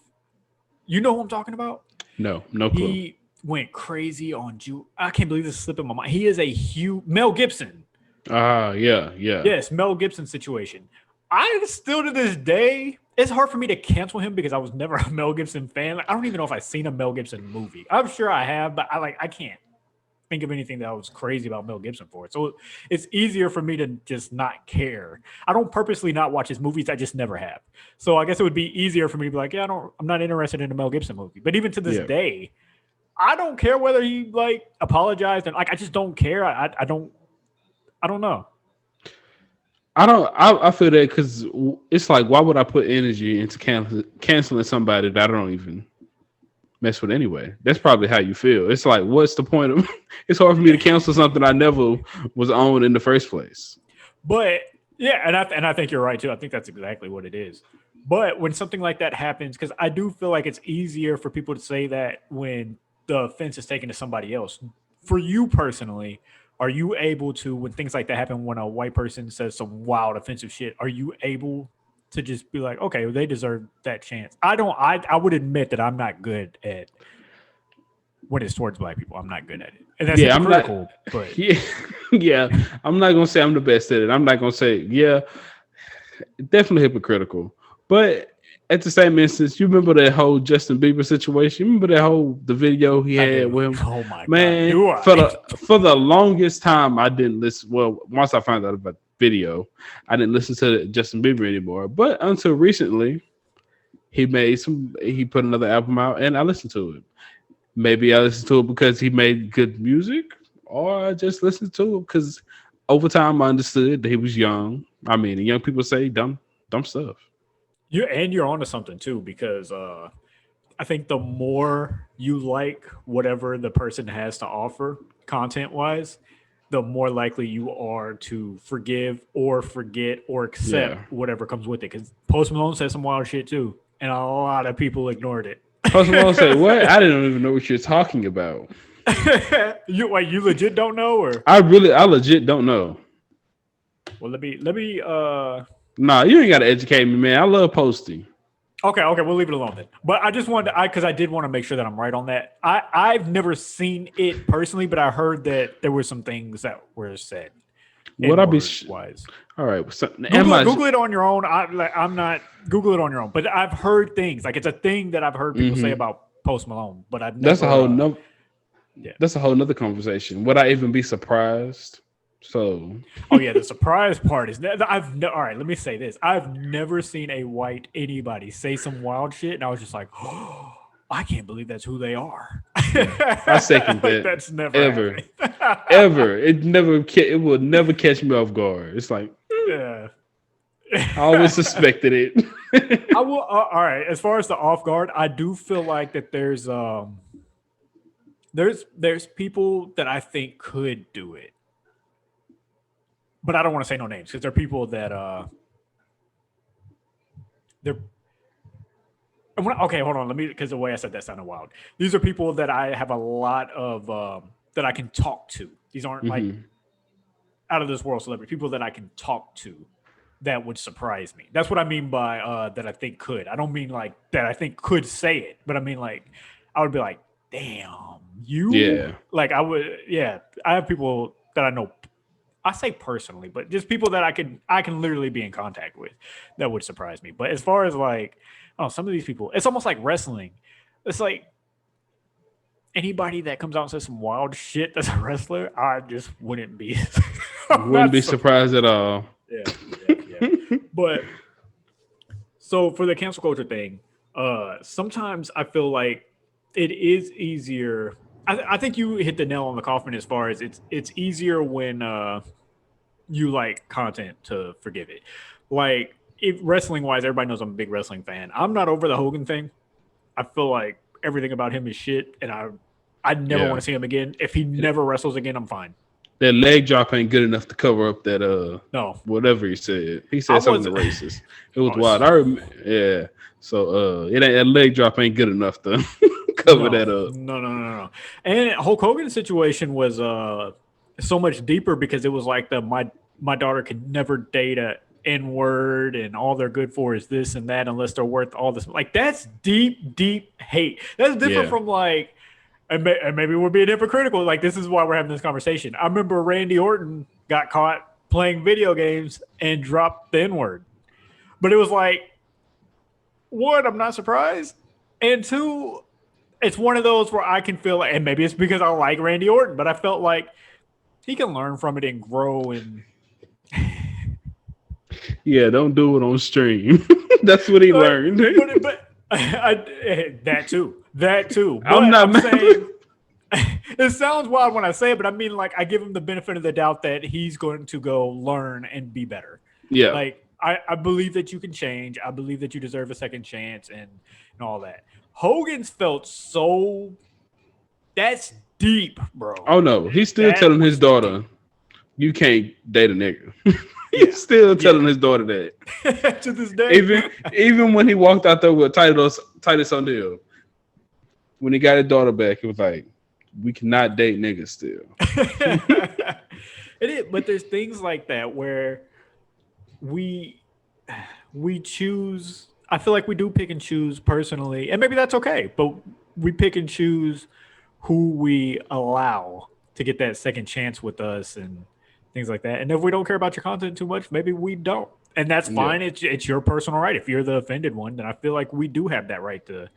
You know who I'm talking about? No clue. He went crazy on Jew. I can't believe this is slipping my mind. He is a huge Mel Gibson. Yeah. Yes, Mel Gibson situation. I still to this day, it's hard for me to cancel him because I was never a Mel Gibson fan. Like, I don't even know if I've seen a Mel Gibson movie. I'm sure I have, but I can't think of anything that was crazy about Mel Gibson for it. So it's easier for me to just not care. I don't purposely not watch his movies. I just never have. So I guess it would be easier for me to be like, yeah, I'm not interested in a Mel Gibson movie. But even to this Yeah. day, I don't care whether he like apologized and like I just don't care. I don't know. I feel that because it's like, why would I put energy into canceling somebody that I don't even mess with anyway? That's probably how you feel. It's like, what's the point of? It's hard for me to cancel something I never was on in the first place. But yeah, and I think you're right too. I think that's exactly what it is. But when something like that happens, because I do feel like it's easier for people to say that when the offense is taken to somebody else. For you personally, are you able to, when things like that happen, when a white person says some wild offensive shit, are you able to just be like, okay, well, they deserve that chance? I don't. I would admit that I'm not good at when it's towards black people. I'm not good at it, and that's Yeah, I'm not. hypocritical. But Yeah, yeah. I'm not gonna say I'm the best at it. I'm not gonna say yeah. Definitely hypocritical. But at the same instance, you remember that whole Justin Bieber situation? You remember that whole the video he I had do. with him? Oh my god, Man, do I? for the longest time I didn't listen. Well, once I found out about the video, I didn't listen to Justin Bieber anymore. But until recently, he put another album out and I listened to it. Maybe I listened to it because he made good music, or I just listened to it because over time I understood that he was young. I mean, young people say dumb stuff. You're onto something too because I think the more you like whatever the person has to offer content wise, the more likely you are to forgive or forget or accept Yeah. whatever comes with it. Because Post Malone said some wild shit too, and a lot of people ignored it. Post Malone say, "What? I didn't even know what you're talking about. You legit don't know, or I legit don't know. well, let me Nah, you ain't got to educate me, man. I love Posty. Okay, we'll leave it alone then. But I just wanted to, because I did want to make sure that I'm right on that. I've never seen it personally, but I heard that there were some things that were said Would in I be word wise. all right? So, am I? Google it on your own. I'm not Google it on your own, but I've heard things like it's a thing that I've heard people say about Post Malone, but I've That's a never. whole no. Yeah. That's a whole nother conversation. Would I even be surprised? So, Oh yeah, the surprise part is all right. Let me say this: I've never seen a white anybody say some wild shit, and I was just like, oh, I can't believe that's who they are. I second Like, that. that's never Ever, happening. ever. It will never catch me off guard. It's like Yeah. I always suspected it. I will. All right. As far as the off guard, I do feel like that there's people that I think could do it, but I don't want to say no names because there are people that they're. Okay, hold on. Let me, because the way I said that sounded wild. These are people that I have a lot of that I can talk to. These aren't like out of this world celebrities. People that I can talk to that would surprise me. That's what I mean by that I think could. I don't mean like that I think could say it, but I mean like I would be like, damn, you. Yeah. Like I would. Yeah, I have people that I know. I say personally, but just people that I can literally be in contact with that would surprise me. But as far as like, oh, some of these people, it's almost like wrestling. It's like anybody that comes out and says some wild shit that's a wrestler, I just wouldn't be. Wouldn't be surprised at all. Yeah. But so for the cancel culture thing, sometimes I feel like it is easier. I think you hit the nail on the coffin as far as it's easier when you like content to forgive it. Like if wrestling wise, everybody knows I'm a big wrestling fan. I'm not over the Hogan thing. I feel like everything about him is shit, and I never want to see him again. If he never wrestles again, I'm fine. That leg drop ain't good enough to cover up that no, whatever he said. He said something racist. It was wild. Yeah. So that leg drop ain't good enough to cover that up. No. And Hulk Hogan's situation was so much deeper because it was like my daughter could never date a N-word and all they're good for is this and that unless they're worth all this. Like that's deep hate. That's different from like. And maybe we're being hypocritical. Like, this is why we're having this conversation. I remember Randy Orton got caught playing video games and dropped the N-word. But it was like, one, I'm not surprised. And two, it's one of those where I can feel like, and maybe it's because I like Randy Orton, but I felt like he can learn from it and grow. And yeah, don't do it on stream. That's what he learned. But that too. But I'm saying it sounds wild when I say it, but I mean like I give him the benefit of the doubt that he's going to go learn and be better. Yeah. Like I believe that you can change. I believe that you deserve a second chance and all that. Hogan's felt so that's deep, bro. Oh no. He's still telling his daughter you can't date a nigga. He's still telling his daughter that. To this day. Even when he walked out there with Titus O'Neil. When he got his daughter back, he was like, we cannot date niggas still. It is, but there's things like that where we choose. I feel like we do pick and choose personally, and maybe that's okay, but we pick and choose who we allow to get that second chance with us and things like that. And if we don't care about your content too much, maybe we don't. And that's fine. It's your personal right. If you're the offended one, then I feel like we do have that right to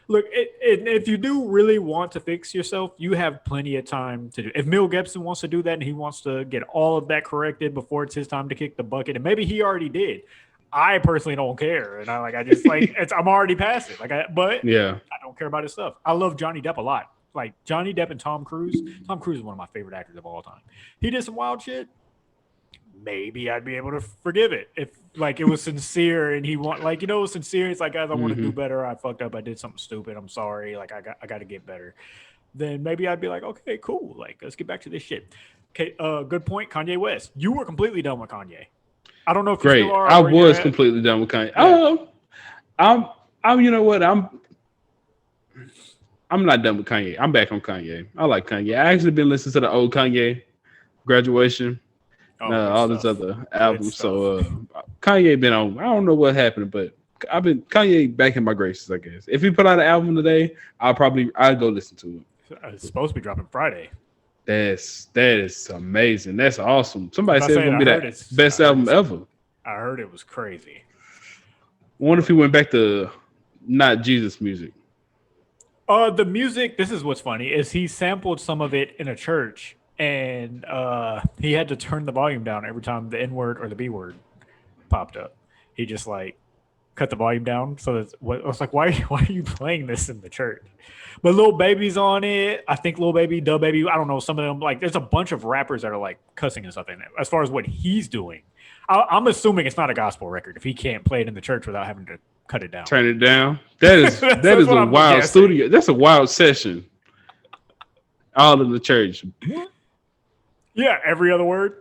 look. If you do really want to fix yourself, you have plenty of time to do. If Mel Gibson wants to do that and he wants to get all of that corrected before it's his time to kick the bucket, and maybe he already did. I personally don't care, and I'm already past it. But I don't care about his stuff. I love Johnny Depp a lot. Like Johnny Depp and Tom Cruise. Tom Cruise is one of my favorite actors of all time. He did some wild shit. Maybe I'd be able to forgive it if like it was sincere and he it was sincere. It's like, guys, I want to do better. I fucked up. I did something stupid. I'm sorry. Like I got to get better. Then maybe I'd be like, okay, cool. Like let's get back to this shit. Okay, good point. Kanye West. You were completely done with Kanye. I don't know if you still are. I was completely done with Kanye. Yeah. I'm. You know what? I'm not done with Kanye. I'm back on Kanye. I like Kanye. I actually been listening to the old Kanye, Graduation, all this other albums. So Kanye been on. I don't know what happened, but I've been Kanye back in my graces, I guess. If he put out an album today, I'd go listen to it. It's supposed to be dropping Friday. That is amazing. That's awesome. Somebody If I said say it's it, gonna be I heard that best album ever. I heard it was crazy. I wonder if he went back to not Jesus music. The music, this is what's funny, is he sampled some of it in a church, and he had to turn the volume down every time the N word or the B word popped up. He just like cut the volume down. So that's what I was like, why are you playing this in the church? But Lil Baby's on it. I think Lil Baby, Dub Baby, I don't know, some of them, like there's a bunch of rappers that are like cussing and stuff in it. As far as what he's doing, I'm assuming it's not a gospel record if he can't play it in the church without having to cut it down. Turn it down. That is a wild studio. That's a wild session. All in the church. Yeah, every other word.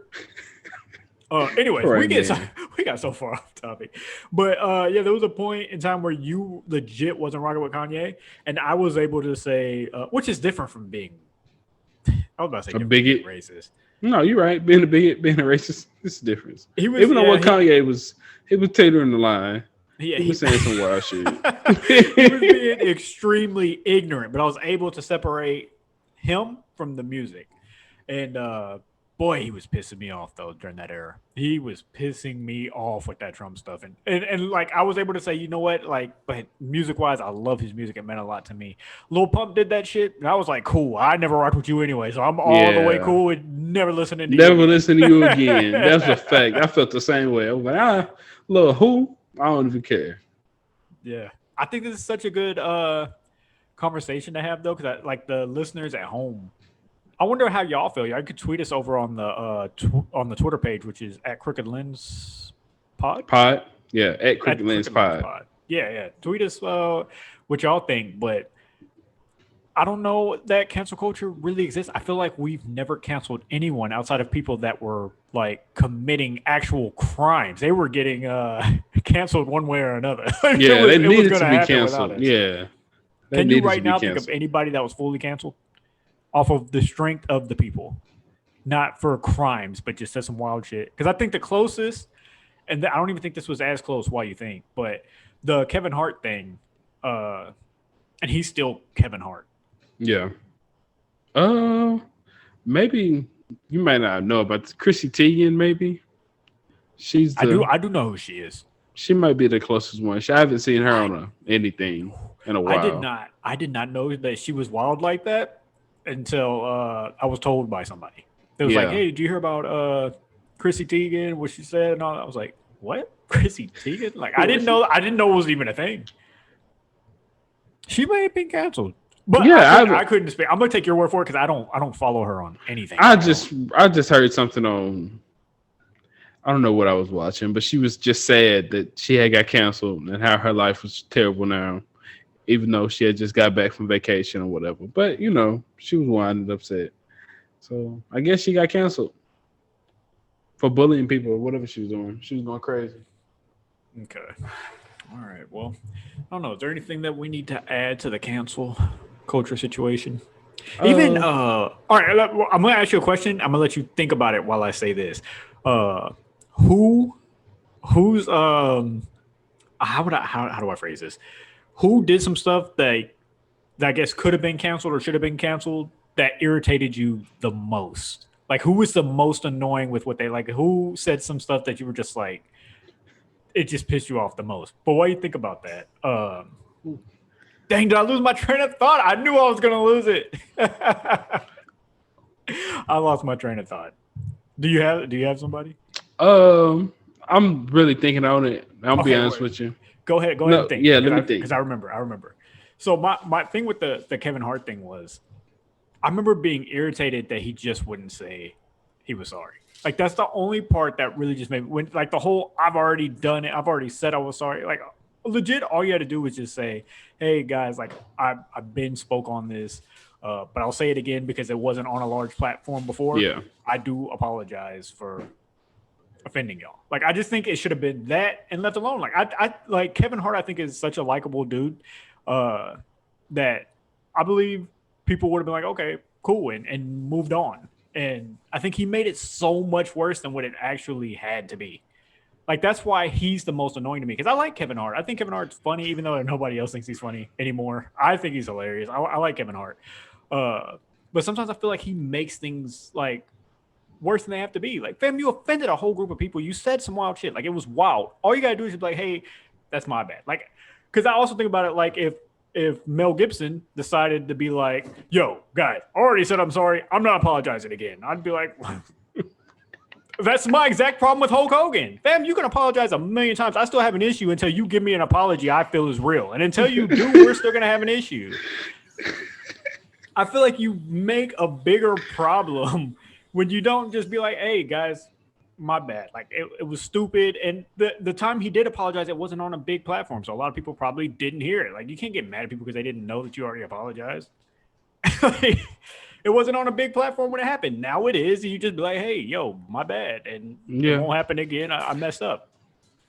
Anyways, right, we got so far off topic, but yeah, there was a point in time where you legit wasn't rocking with Kanye, and I was able to say, which is different from being, I was about to say, a bigot, racist. No, you're right. Being a bigot, being a racist, it's a difference. Even though Kanye was tailoring the line. He was saying some wild shit. He was being extremely ignorant, but I was able to separate him from the music, and boy, he was pissing me off though during that era. He was pissing me off with that Trump stuff, and like I was able to say, you know what, like, but music wise, I love his music. It meant a lot to me. Lil Pump did that shit, and I was like, cool. I never rocked with you anyway, so I'm all the way cool with never listening to you. Never listen to you again. That's a fact. I felt the same way. I was like, Lil who? I don't even care. Yeah, I think this is such a good conversation to have though, because like the listeners at home. I wonder how y'all feel. Y'all could tweet us over on the Twitter page, which is at Crooked Lens Pod. Yeah, at Crooked Lens Pod. Yeah. Tweet us what y'all think. But I don't know that cancel culture really exists. I feel like we've never canceled anyone outside of people that were like committing actual crimes. They were getting canceled one way or another. Yeah, they needed to be canceled. Yeah. Can you right now think of anybody that was fully canceled? Off of the strength of the people, not for crimes, but just said some wild shit. Because I think the closest, and I don't even think this was as close. Why you think? But the Kevin Hart thing, and he's still Kevin Hart. Yeah. Maybe you might not know about Chrissy Teigen. Maybe she's. I do know who she is. She might be the closest one. I haven't seen her on anything in a while. I did not know that she was wild like that. Until I was told by somebody. It was like, hey, did you hear about Chrissy Teigen, what she said and all that? I was like, what? Chrissy Teigen? Like I didn't know it was even a thing. She may have been canceled. But yeah, I couldn't speak. I'm gonna take your word for it because I don't follow her on anything. I just heard something on, I don't know what I was watching, but she was just sad that she had got canceled and how her life was terrible now. Even though she had just got back from vacation or whatever. But, she was winding upset. So, I guess she got canceled for bullying people or whatever she was doing. She was going crazy. Okay. All right. Well, I don't know. Is there anything that we need to add to the cancel culture situation? Even, all right, I'm going to ask you a question. I'm going to let you think about it while I say this. Who's, how do I phrase this? Who did some stuff that I guess could have been canceled or should have been canceled that irritated you the most? Like, who was the most annoying with what they like? Who said some stuff that you were just like, it just pissed you off the most? But what do you think about that? Dang, did I lose my train of thought? I knew I was going to lose it. I lost my train of thought. Do you have somebody? I'm really thinking on it. I'll be honest with you. Go ahead and think. Yeah, let me think. Because I remember. So my thing with the Kevin Hart thing was, I remember being irritated that he just wouldn't say he was sorry. Like, that's the only part that really just made me, like the whole, I've already done it. I've already said I was sorry. Like, legit, all you had to do was just say, hey, guys, like, I've been spoke on this, but I'll say it again because it wasn't on a large platform before. Yeah. I do apologize for offending y'all. Like, I just think it should have been that and left alone. Like, I like Kevin Hart, I think, is such a likable dude that I believe people would have been like, okay, cool, and moved on. And I think he made it so much worse than what it actually had to be. Like that's why he's the most annoying to me because I like Kevin Hart. I think Kevin Hart's funny, even though nobody else thinks he's funny anymore. I think he's hilarious. I like Kevin Hart, but sometimes I feel like he makes things like worse than they have to be. Like, fam, you offended a whole group of people. You said some wild shit. Like, it was wild. All you gotta do is be like, hey, that's my bad. Like, because I also think about it like if Mel Gibson decided to be like, yo, guys, I already said I'm sorry. I'm not apologizing again. I'd be like, that's my exact problem with Hulk Hogan. Fam, you can apologize a million times. I still have an issue until you give me an apology I feel is real. And until you do, we're still going to have an issue. I feel like you make a bigger problem when you don't just be like, hey, guys, my bad. Like, it was stupid. And the time he did apologize, it wasn't on a big platform. So a lot of people probably didn't hear it. Like, you can't get mad at people because they didn't know that you already apologized. Like, it wasn't on a big platform when it happened. Now it is. And you just be like, hey, yo, my bad. And it won't happen again. I messed up.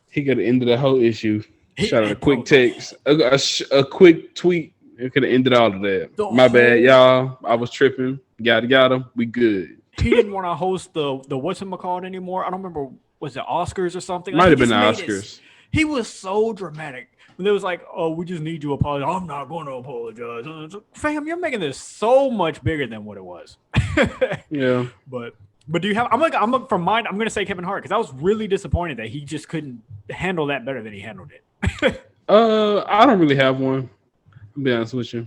He could have ended the whole issue. Shot out a quick text, a quick tweet. It could have ended all of that. My bad, y'all. I was tripping. Got him. We good. He didn't want to host the whatchamacallit anymore. I don't remember. Was it Oscars or something? Might have been the Oscars. He was so dramatic. When they was like, oh, we just need you to apologize. I'm not going to apologize. Fam, you're making this so much bigger than what it was. Yeah. But do you have? I'm from mine. I'm going to say Kevin Hart because I was really disappointed that he just couldn't handle that better than he handled it. I don't really have one. I'll be honest with you.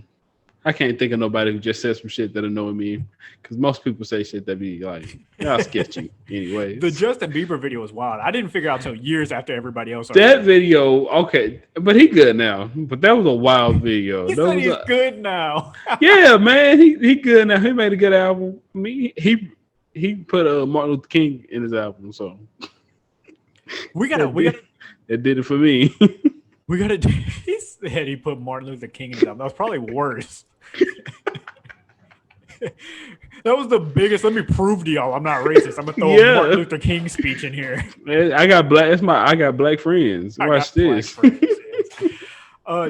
I can't think of nobody who just says some shit that annoy me because most people say shit that be like, y'all sketchy anyway. The Justin Bieber video was wild. I didn't figure out until years after everybody else. That video, okay, but he good now. But that was a wild video. He said he's good now. Yeah, man, he good now. He made a good album. I mean, he put Martin Luther King in his album, so we gotta. It did it for me. We gotta do. He said he put Martin Luther King in his album. That was probably worse. That was the biggest. Let me prove to y'all I'm not racist. I'm gonna throw a Martin Luther King speech in here. Man, I got black friends. Watch this.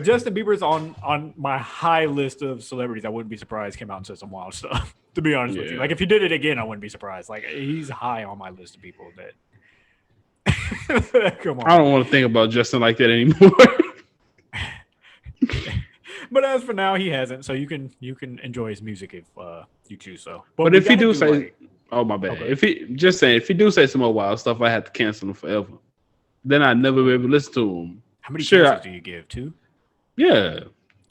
Justin Bieber's on my high list of celebrities. I wouldn't be surprised came out and said some wild stuff. To be honest with you, like if he did it again, I wouldn't be surprised. Like he's high on my list of people that. Come on. I don't want to think about Justin like that anymore. But as for now, he hasn't. So you can enjoy his music if you choose so. But if he do say, oh my bad. Okay. If he do say some more wild stuff, I have to cancel him forever. Then I never be able to listen to him. How many chances do you give? 2? Yeah.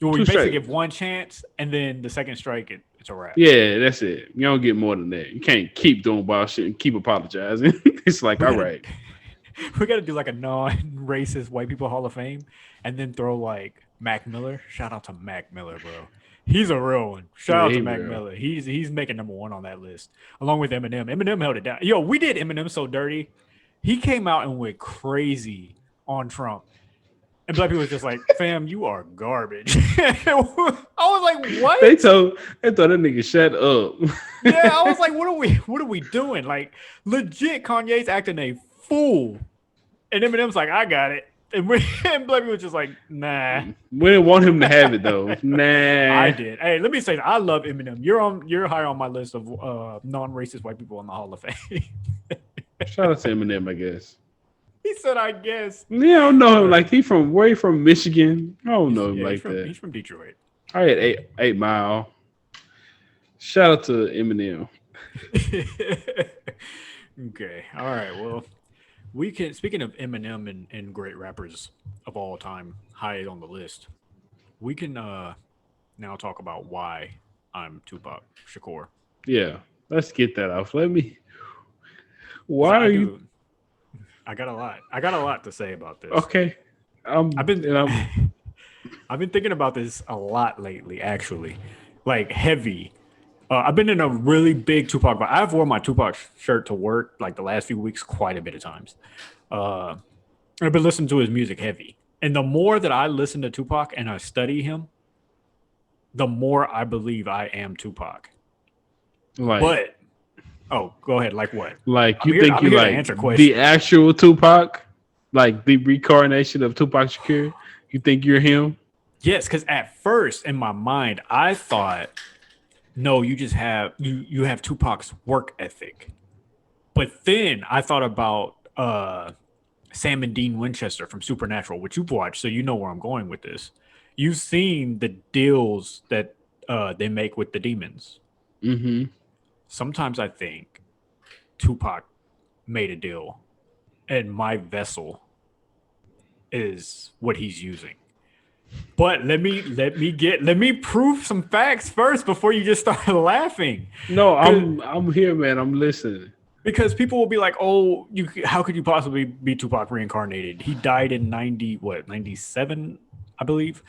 Well, you basically give 1 chance, and then the second strike, it's a wrap. Yeah, that's it. You don't get more than that. You can't keep doing wild shit and keep apologizing. It's like, all right. We got to do like a non-racist white people Hall of Fame and then throw like Mac Miller. Shout out to Mac Miller, bro. He's a real one. Shout out to Mac Miller. He's making number 1 on that list along with Eminem. Eminem held it down. Yo, we did Eminem so dirty. He came out and went crazy on Trump. And black people was just like, fam, you are garbage. I was like, what? They told that nigga shut up. Yeah, I was like, what are we doing? Like legit Kanye's acting a fool. And Eminem's like, I got it. And black people was just like, nah. We didn't want him to have it though. Nah. I did. Hey, let me say that. I love Eminem. You're higher on my list of non-racist white people in the Hall of Fame. Shout out to Eminem, I guess. He said, I guess. Yeah, I don't know him. Like, he's from where he from? Michigan. I don't know him like that. He's from Detroit. I had 8 Mile. Shout out to Eminem. Okay. All right. Well, we can. Speaking of Eminem and great rappers of all time, high on the list, we can now talk about why I'm Tupac Shakur. Yeah, let's get that off. Why are you? I got a lot to say about this. Okay. I've been thinking about this a lot lately, actually. Like heavy. I've been in a really big Tupac vibe. I've worn my Tupac shirt to work like the last few weeks quite a bit of times. And I've been listening to his music heavy. And the more that I listen to Tupac and I study him, the more I believe I am Tupac. Oh, go ahead. Like what? Like you think you like the actual Tupac, like the reincarnation of Tupac Shakur? You think you're him? Yes, because at first in my mind I thought, no, you just have you have Tupac's work ethic. But then I thought about Sam and Dean Winchester from Supernatural, which you've watched, so you know where I'm going with this. You've seen the deals that they make with the demons. Mm-hmm. Sometimes I think Tupac made a deal, and my vessel is what he's using. But let me prove some facts first before you just start laughing. No, I'm here, man. I'm listening. Because people will be like, "Oh, how could you possibly be Tupac reincarnated? He died in 97, I believe,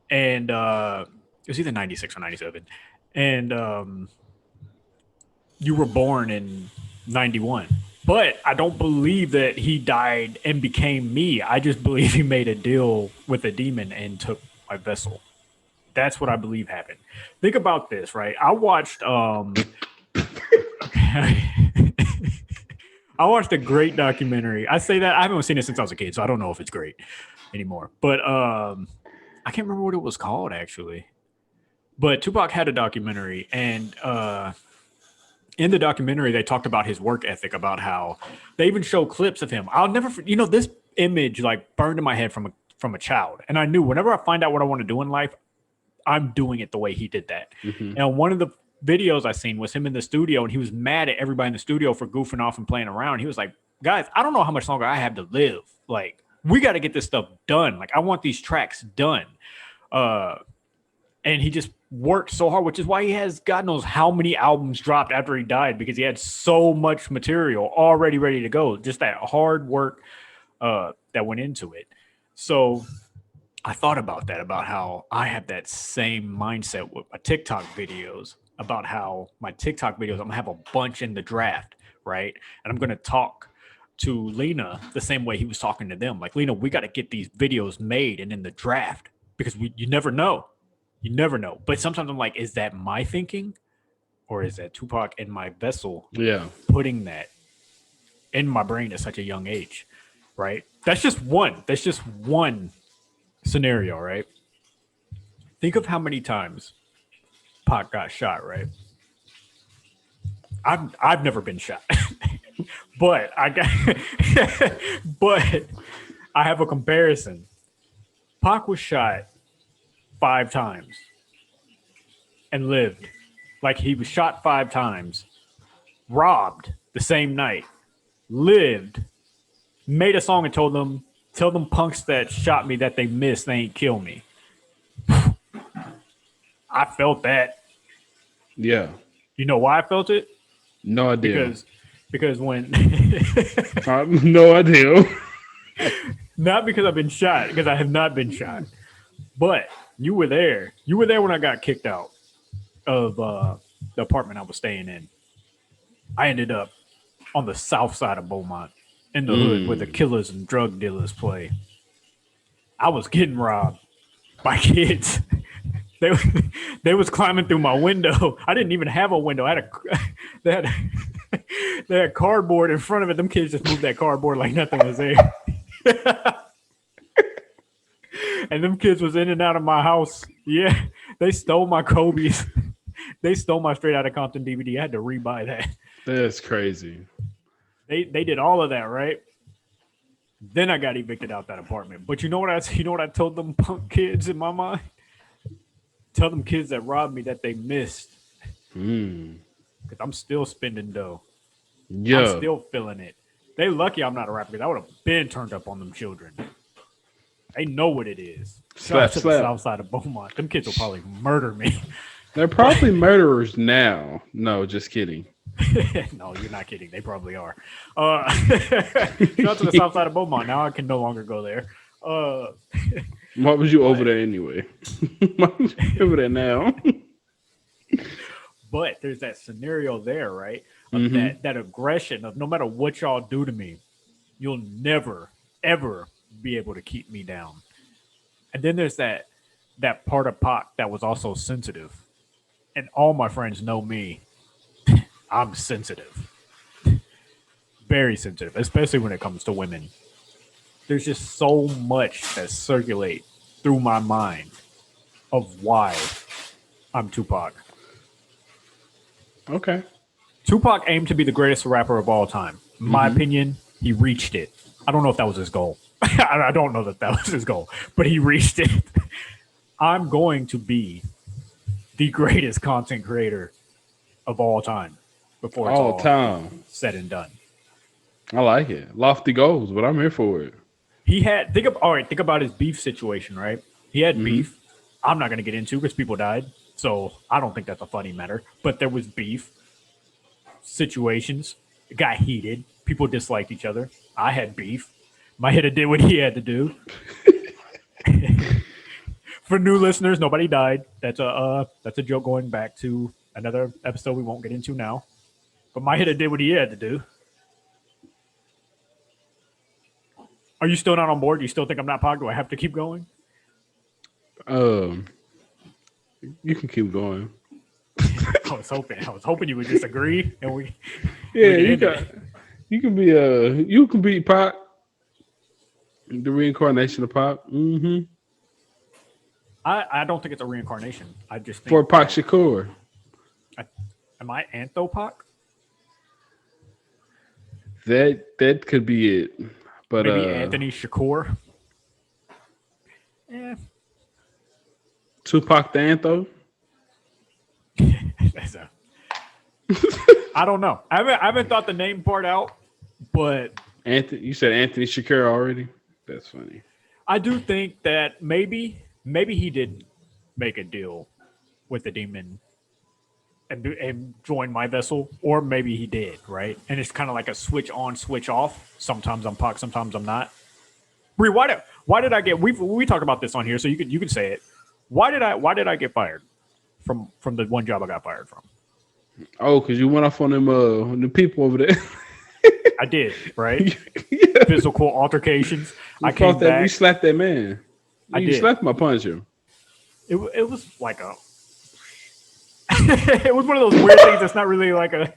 and it was either 96 or 97, and you were born in 91." But I don't believe that he died and became me. I just believe he made a deal with a demon and took my vessel. That's what I believe happened. Think about this, right? I watched I watched a great documentary. I say that I haven't seen it since I was a kid, so I don't know if it's great anymore. But I can't remember what it was called actually. But Tupac had a documentary, and in the documentary they talked about his work ethic, about how they even show clips of him. I'll never, this image like burned in my head from a child, and I knew whenever I find out what I want to do in life, I'm doing it the way he did that. Mm-hmm. And one of the videos I seen was him in the studio, and he was mad at everybody in the studio for goofing off and playing around. He was like, "Guys, I don't know how much longer I have to live. Like, we got to get this stuff done. Like, I want these tracks done." And he just worked so hard, which is why he has God knows how many albums dropped after he died, because he had so much material already ready to go. Just that hard work that went into it. So I thought about that, about how I have that same mindset with my TikTok videos, about how my TikTok videos, I'm gonna have a bunch in the draft, right? And I'm gonna talk to Lena the same way he was talking to them. Like, Lena, we got to get these videos made and in the draft, because you never know. You never know. But sometimes I'm like, is that my thinking, or is that Tupac and my vessel putting that in my brain at such a young age, right? That's just one scenario, right? Think of how many times Pac got shot, right? I've never been shot, but but I have a comparison. Pac was shot 5 times and lived. Like, he was shot 5 times, robbed the same night, lived, made a song and tell them punks that shot me that they missed, they ain't kill me. I felt that. Yeah. You know why I felt it? No idea. Because when no idea. not because I've been shot, because I have not been shot. But you were there. You were there when I got kicked out of the apartment I was staying in. I ended up on the south side of Beaumont, in the hood, where the killers and drug dealers play. I was getting robbed by kids. They was climbing through my window. I didn't even have a window. They had cardboard in front of it. Them kids just moved that cardboard like nothing was there. And them kids was in and out of my house. Yeah, they stole my Kobe's. They stole my Straight Outta Compton DVD. I had to rebuy that. That's crazy. They did all of that, right? Then I got evicted out that apartment. But you know what I told them punk kids in my mind? Tell them kids that robbed me that they missed. Because I'm still spending dough. Yeah. I'm still feeling it. They lucky I'm not a rapper, because I would have been turned up on them children. They know what it is. Slap. The south side of Beaumont. Them kids will probably murder me. They're probably murderers now. No, just kidding. No, you're not kidding. They probably are. Shout out to the south side of Beaumont. Now I can no longer go there. Why was you over there anyway? Why was you over there now? But there's that scenario there, right? Of that aggression of, no matter what y'all do to me, you'll never, ever be able to keep me down. And then there's that part of Pac that was also sensitive. And all my friends know me. I'm sensitive. Very sensitive, especially when it comes to women. There's just so much that circulate through my mind of why I'm Tupac. Okay. Tupac aimed to be the greatest rapper of all time. In my opinion, he reached it. I don't know if that was his goal. I don't know that was his goal, but he reached it. I'm going to be the greatest content creator of all time before it's All all time. said and done. I like it. Lofty goals, but I'm here for it. He had think about his beef situation, right? He had beef. I'm not going to get into because people died, so I don't think that's a funny matter. But there was beef situations. It got heated. People disliked each other. I had beef. My hitter did what he had to do. For new listeners, nobody died. That's a joke going back to another episode we won't get into now. But my hitter did what he had to do. Are you still not on board? Do you still think I'm not Pac? Do I have to keep going? You can keep going. I was hoping you would disagree, and we. Yeah, you can be Pac, the reincarnation of Pac. Mm-hmm. I don't think it's a reincarnation. I just think For Pac Shakur. Am I Anthopac? That could be it. But Maybe Anthony Shakur. Tupac the Antho. I don't know. I haven't thought the name part out, but You said Anthony Shakur already. That's funny. I do think that maybe he did make a deal with the demon and join my vessel, or maybe he did, right? And it's kind of like a switch on, switch off. Sometimes I'm Pac, sometimes I'm not. Bree, why did I get? We talked about this on here, so you can say it. Why did I get fired from the one job I got fired from? Oh, because you went off on them people over there. I did, right? Yeah. Physical altercations. You I came back. We slapped that man. You slapped my puncher. It was like a. It was one of those weird things that's not really like a.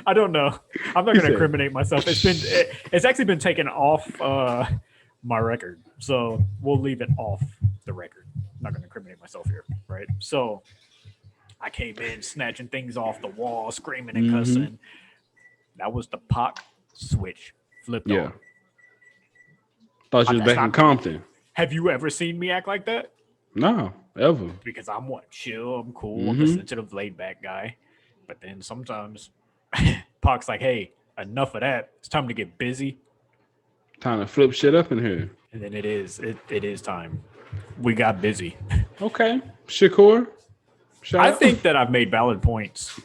I don't know. I'm not going to incriminate myself. It's actually been taken off my record, so we'll leave it off the record. I'm not going to incriminate myself here, right? So I came in snatching things off the wall, screaming and cussing. That was the Pac switch flipped on. Thought you was back in Compton. Have you ever seen me act like that? No, ever. Because I'm chill, I'm cool, I'm a sensitive, laid back guy. But then sometimes Pac's like, hey, enough of that. It's time to get busy. Time to flip shit up in here. And then it is time. We got busy. Okay. Shakur. I think that I've made valid points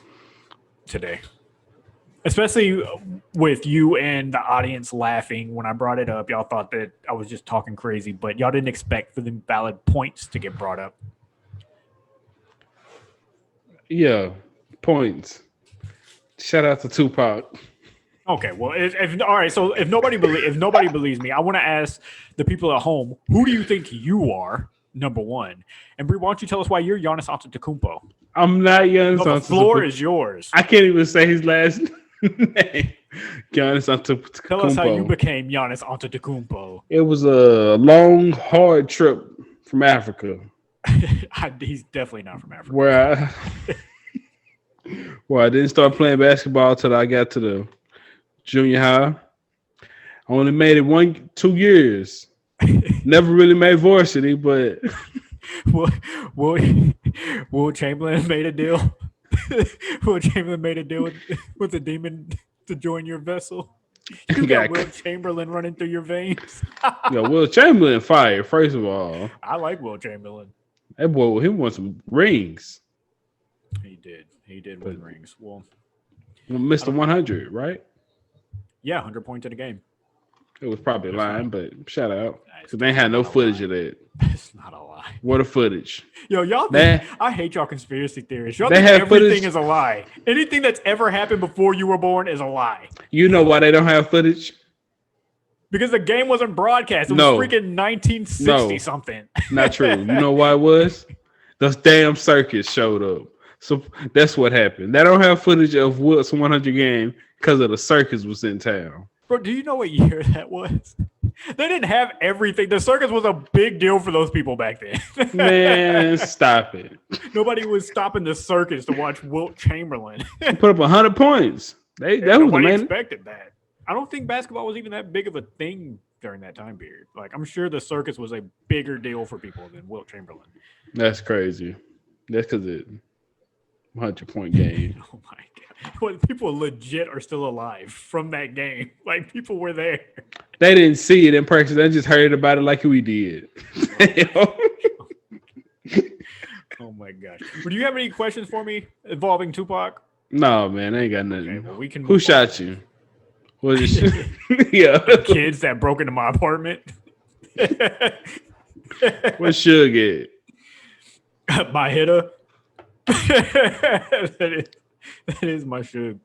today. Especially with you and the audience laughing when I brought it up. Y'all thought that I was just talking crazy, but y'all didn't expect for the valid points to get brought up. Yeah, points. Shout out to Tupac. Okay, well, all right. So if nobody believes me, I want to ask the people at home: who do you think you are? Number one, and Bree, why don't you tell us why you're Giannis Antetokounmpo? I'm not Giannis. No, the floor is yours. I can't even say his last name. Giannis Antetokounmpo. Tell us how you became Giannis Antetokounmpo. It was a long, hard trip from Africa. He's definitely not from Africa. Where I didn't start playing basketball till I got to the junior high. I only made it 2 years. Never really made varsity, but Will Chamberlain made a deal. Will Chamberlain made a deal with the demon to join your vessel. You got Will Chamberlain running through your veins. Yeah, Will Chamberlain fired. First of all, I like Will Chamberlain. That boy, he won some rings. He did win rings. Well, Mr. 100, right? Yeah, 100 points in a game. It was probably lying, but shout out. Because they had no footage of that. It's not a lie. What a footage. Yo, y'all think, I hate y'all conspiracy theorists. Y'all think everything is a lie. Anything that's ever happened before you were born is a lie. You know why they don't have footage? Because the game wasn't broadcast. It was freaking 1960 something. Not true. You know why it was? The damn circus showed up. So that's what happened. They don't have footage of Wilt's 100 game because of the circus was in town. Bro, do you know what year that was? They didn't have everything. The circus was a big deal for those people back then. Man, stop it. Nobody was stopping the circus to watch Wilt Chamberlain. He put up 100 points. Nobody expected that. I don't think basketball was even that big of a thing during that time period. Like, I'm sure the circus was a bigger deal for people than Wilt Chamberlain. That's crazy. That's because it 100-point game. Oh my god! When people legit are still alive from that game, like people were there. They didn't see it in person. They just heard about it like we did. Oh my gosh! Do you have any questions for me involving Tupac? No, man, I ain't got nothing. Okay, well, we can. Who shot you? Was it? Yeah. Kids that broke into my apartment. What Suge get? My hitter. that is my Suge.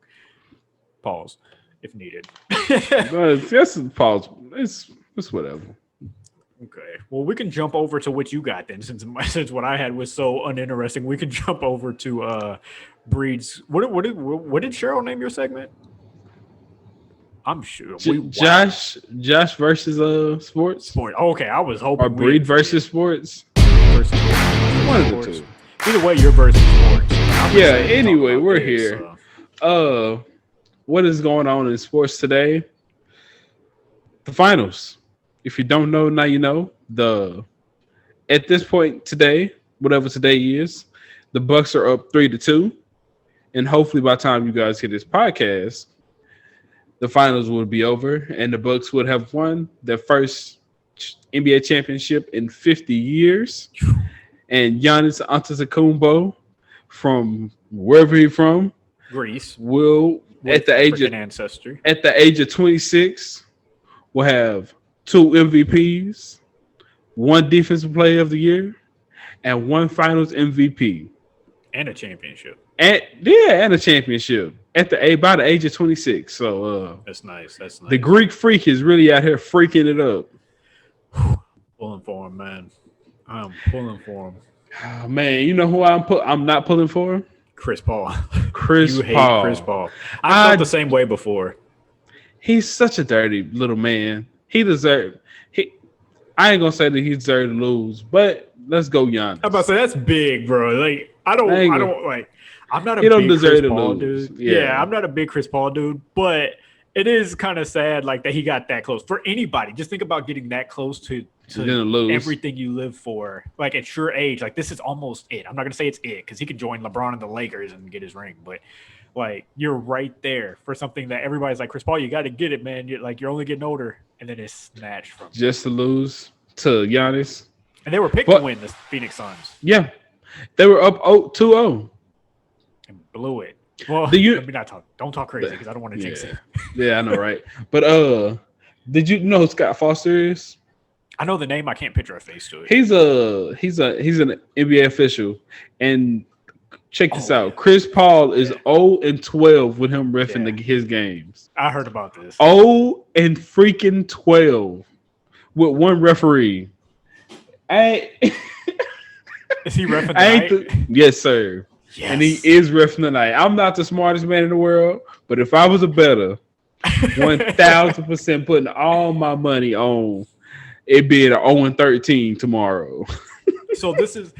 Pause, if needed. That's pause. It's whatever. Okay. Well, we can jump over to what you got then, since what I had was so uninteresting. We can jump over to Breed's. What did Cheryl name your segment? I'm sure. Josh versus sports. Sport. Oh, okay, I was hoping. Or Breed versus sports. One of the two. Either way, you're versus sports. Yeah. Anyway, we're here. So. What is going on in sports today? The finals. If you don't know, now you know. At this point today, whatever today is, the Bucks are up 3-2, and hopefully by the time you guys hear this podcast, the finals will be over, and the Bucks would have won their first NBA championship in 50 years. And Giannis Antetokounmpo, from wherever he's from, Greece, will at the age of 26, will have 2 MVPs, 1 Defensive Player of the Year, and 1 Finals MVP, and a championship. And a championship by the age of 26. So that's nice. That's nice. The Greek freak is really out here freaking it up. Pulling for him, man. I'm pulling for him. Oh, man, you know who I'm not pulling for? Chris Paul. Chris you hate Paul. Chris Paul. I felt the same way before. He's such a dirty little man. I ain't gonna say that he deserved to lose, but let's go Giannis. I'm about to say that's big, bro. Like I'm not a big Chris Paul dude. Yeah, I'm not a big Chris Paul dude, but it is kind of sad like that he got that close. For anybody, just think about getting that close to everything you live for. Like at your age, like this is almost it. I'm not gonna say it's it because he could join LeBron and the Lakers and get his ring, but like you're right there for something that everybody's like, Chris Paul, you got to get it, man. You're only getting older, and then it's snatched from you. Just to lose to Giannis. And they were picked to win the Phoenix Suns. Yeah, they were up 2-0 and blew it. Well, don't talk crazy because I don't want to jinx it. Yeah, I know, right? But did you know who Scott Foster is? I know the name. I can't picture a face to it. He's an NBA official, and check this out. Chris Paul is 0-12 with him reffing his games. I heard about this. 0-12 with one referee. Is he reffing tonight? Yes, sir. Yes. And he is reffing tonight. I'm not the smartest man in the world, but if I was a better, 1,000% putting all my money on it being an 0-13 tomorrow. So this is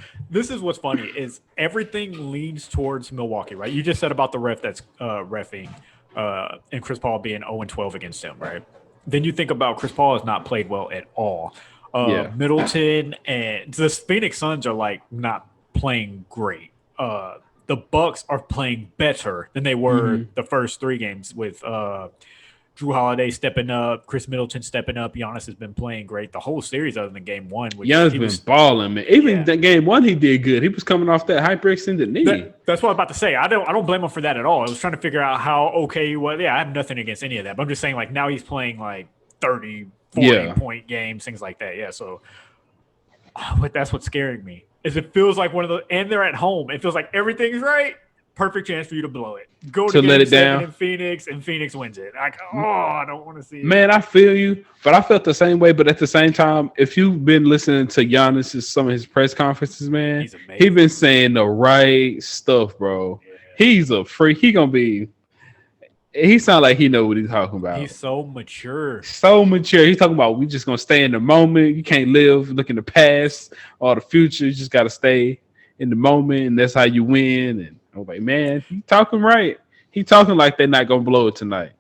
what's funny is everything leans towards Milwaukee, right? You just said about the ref that's reffing and Chris Paul being 0-12 against him, right? Then you think about Chris Paul has not played well at all. Middleton and the Phoenix Suns are like not playing great. The Bucks are playing better than they were the first 3 games with Drew Holiday stepping up, Chris Middleton stepping up. Giannis has been playing great the whole series other than game 1. Giannis been balling, man. Even that game 1 he did good. He was coming off that hyperextended knee. That's what I'm about to say. I don't blame him for that at all. I was trying to figure out how okay he was. Yeah, I have nothing against any of that. But I'm just saying like now he's playing like 30, 40-point games, things like that. Yeah, so but that's what's scaring me. Is it feels like one of the and they're at home. It feels like everything's right. Perfect chance for you to blow it. Go to let it down in Phoenix, and Phoenix wins it. Like, I don't want to see it. Man, I feel you, but I felt the same way. But at the same time, if you've been listening to Giannis' some of his press conferences, man, he's been saying the right stuff, bro. Yeah. He's a freak. He sounds like he know what he's talking about. He's so mature. So mature. He's talking about we just gonna stay in the moment. You can't look in the past or the future. You just gotta stay in the moment, and that's how you win. And I'm like, man, he talking right. He talking like they're not gonna blow it tonight.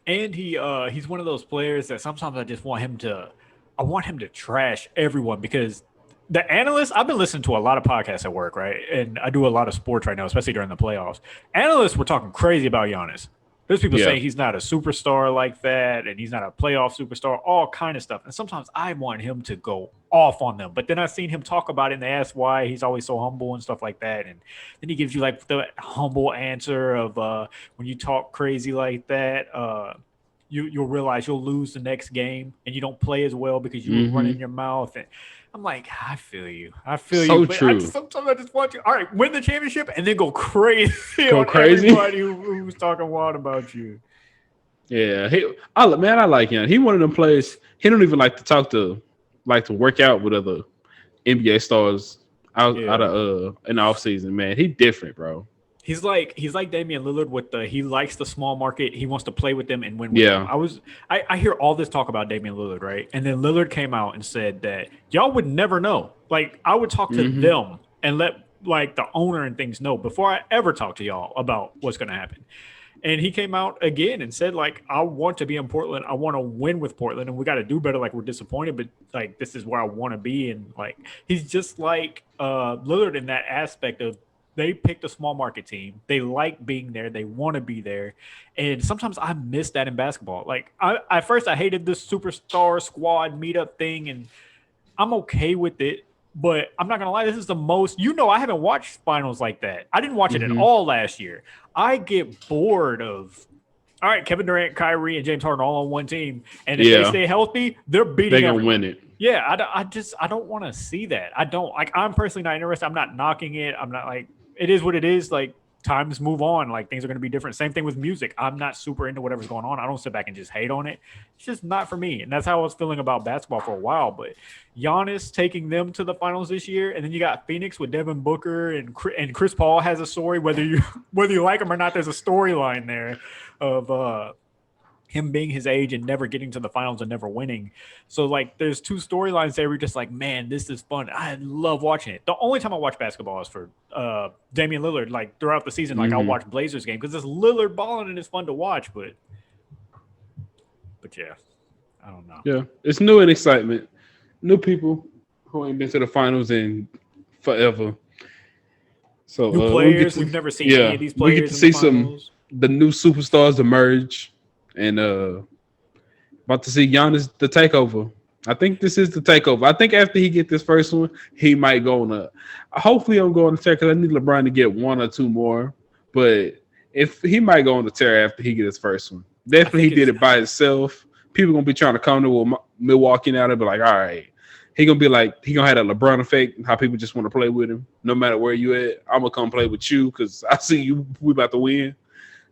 And he's one of those players that sometimes I want him to trash everyone because the analysts, I've been listening to a lot of podcasts at work, right? And I do a lot of sports right now, especially during the playoffs. Analysts were talking crazy about Giannis. There's people Yeah. saying he's not a superstar like that, and he's not a playoff superstar, all kind of stuff. And sometimes I want him to go off on them. But then I've seen him talk about it, and they ask why he's always so humble and stuff like that. And then he gives you like the humble answer of when you talk crazy like that, you'll realize you'll lose the next game, and you don't play as well because you were running Hmm. your mouth. And I'm like, I feel you. I feel you. So But I just true. sometimes I just want you. All right, win the championship and then go crazy Go on crazy. everybody who's talking wild about you. Yeah, I like him. He one of them players. He don't even like to work out with other NBA stars out Yeah. of in the off season. Man, he different, bro. He's like Damian Lillard with the he likes the small market. He wants to play with them and win with them. Yeah. I hear all this talk about Damian Lillard, right? And then Lillard came out and said that y'all would never know. Like I would talk to Hmm. them and let like the owner and things know before I ever talk to y'all about what's gonna happen. And he came out again and said, like, I want to be in Portland. I want to win with Portland, and we got to do better. Like, we're disappointed, but like, this is where I want to be. And like, he's just like Lillard in that aspect of they picked a small market team. They like being there. They want to be there. And sometimes I miss that in basketball. Like, at first I hated this superstar squad meetup thing, and I'm okay with it, but I'm not gonna lie. This is the most. I haven't watched finals like that. I didn't watch it at Hmm. all last year. I get bored of. All right, Kevin Durant, Kyrie, and James Harden all on one team, and if they Yeah, stay healthy, they're they beating gonna everyone. win it. Yeah, I don't want to see that. I don't like. I'm personally not interested. I'm not knocking it. I'm not like it is what it is. Like times move on. Like things are going to be different. Same thing with music. I'm not super into whatever's going on. I don't sit back and just hate on it. It's just not for me. And that's how I was feeling about basketball for a while. But Giannis taking them to the finals this year, and then you got Phoenix with Devin Booker and Chris Paul has a story. Whether you whether you like him or not, there's a storyline there of him being his age and never getting to the finals and never winning. So like there's two storylines there where you're just like, man, this is fun. I love watching it. The only time I watch basketball is for Damian Lillard. Like throughout the season, like I'll Hmm. watch Blazers game because it's Lillard balling and it's fun to watch. But yeah, I don't know. Yeah, it's new and excitement. New people who ain't been to the finals in forever. So New we get players. to We've never seen any yeah, of these we get players to in the see some finals. the new superstars emerge, and about to see Giannis the takeover. I think this is the takeover. I think after he get this first one, he might go on a. Hopefully, I'm going to tear because I need LeBron to get one or two more. But if he might go on the tear after he get his first one, I definitely he think did it's it by himself. People gonna be trying to come to Milwaukee now. They'll be like, all right, he gonna be like he gonna have that LeBron effect. How people just want to play with him, no matter where you at. I'm gonna come play with you because I see you. We about to win.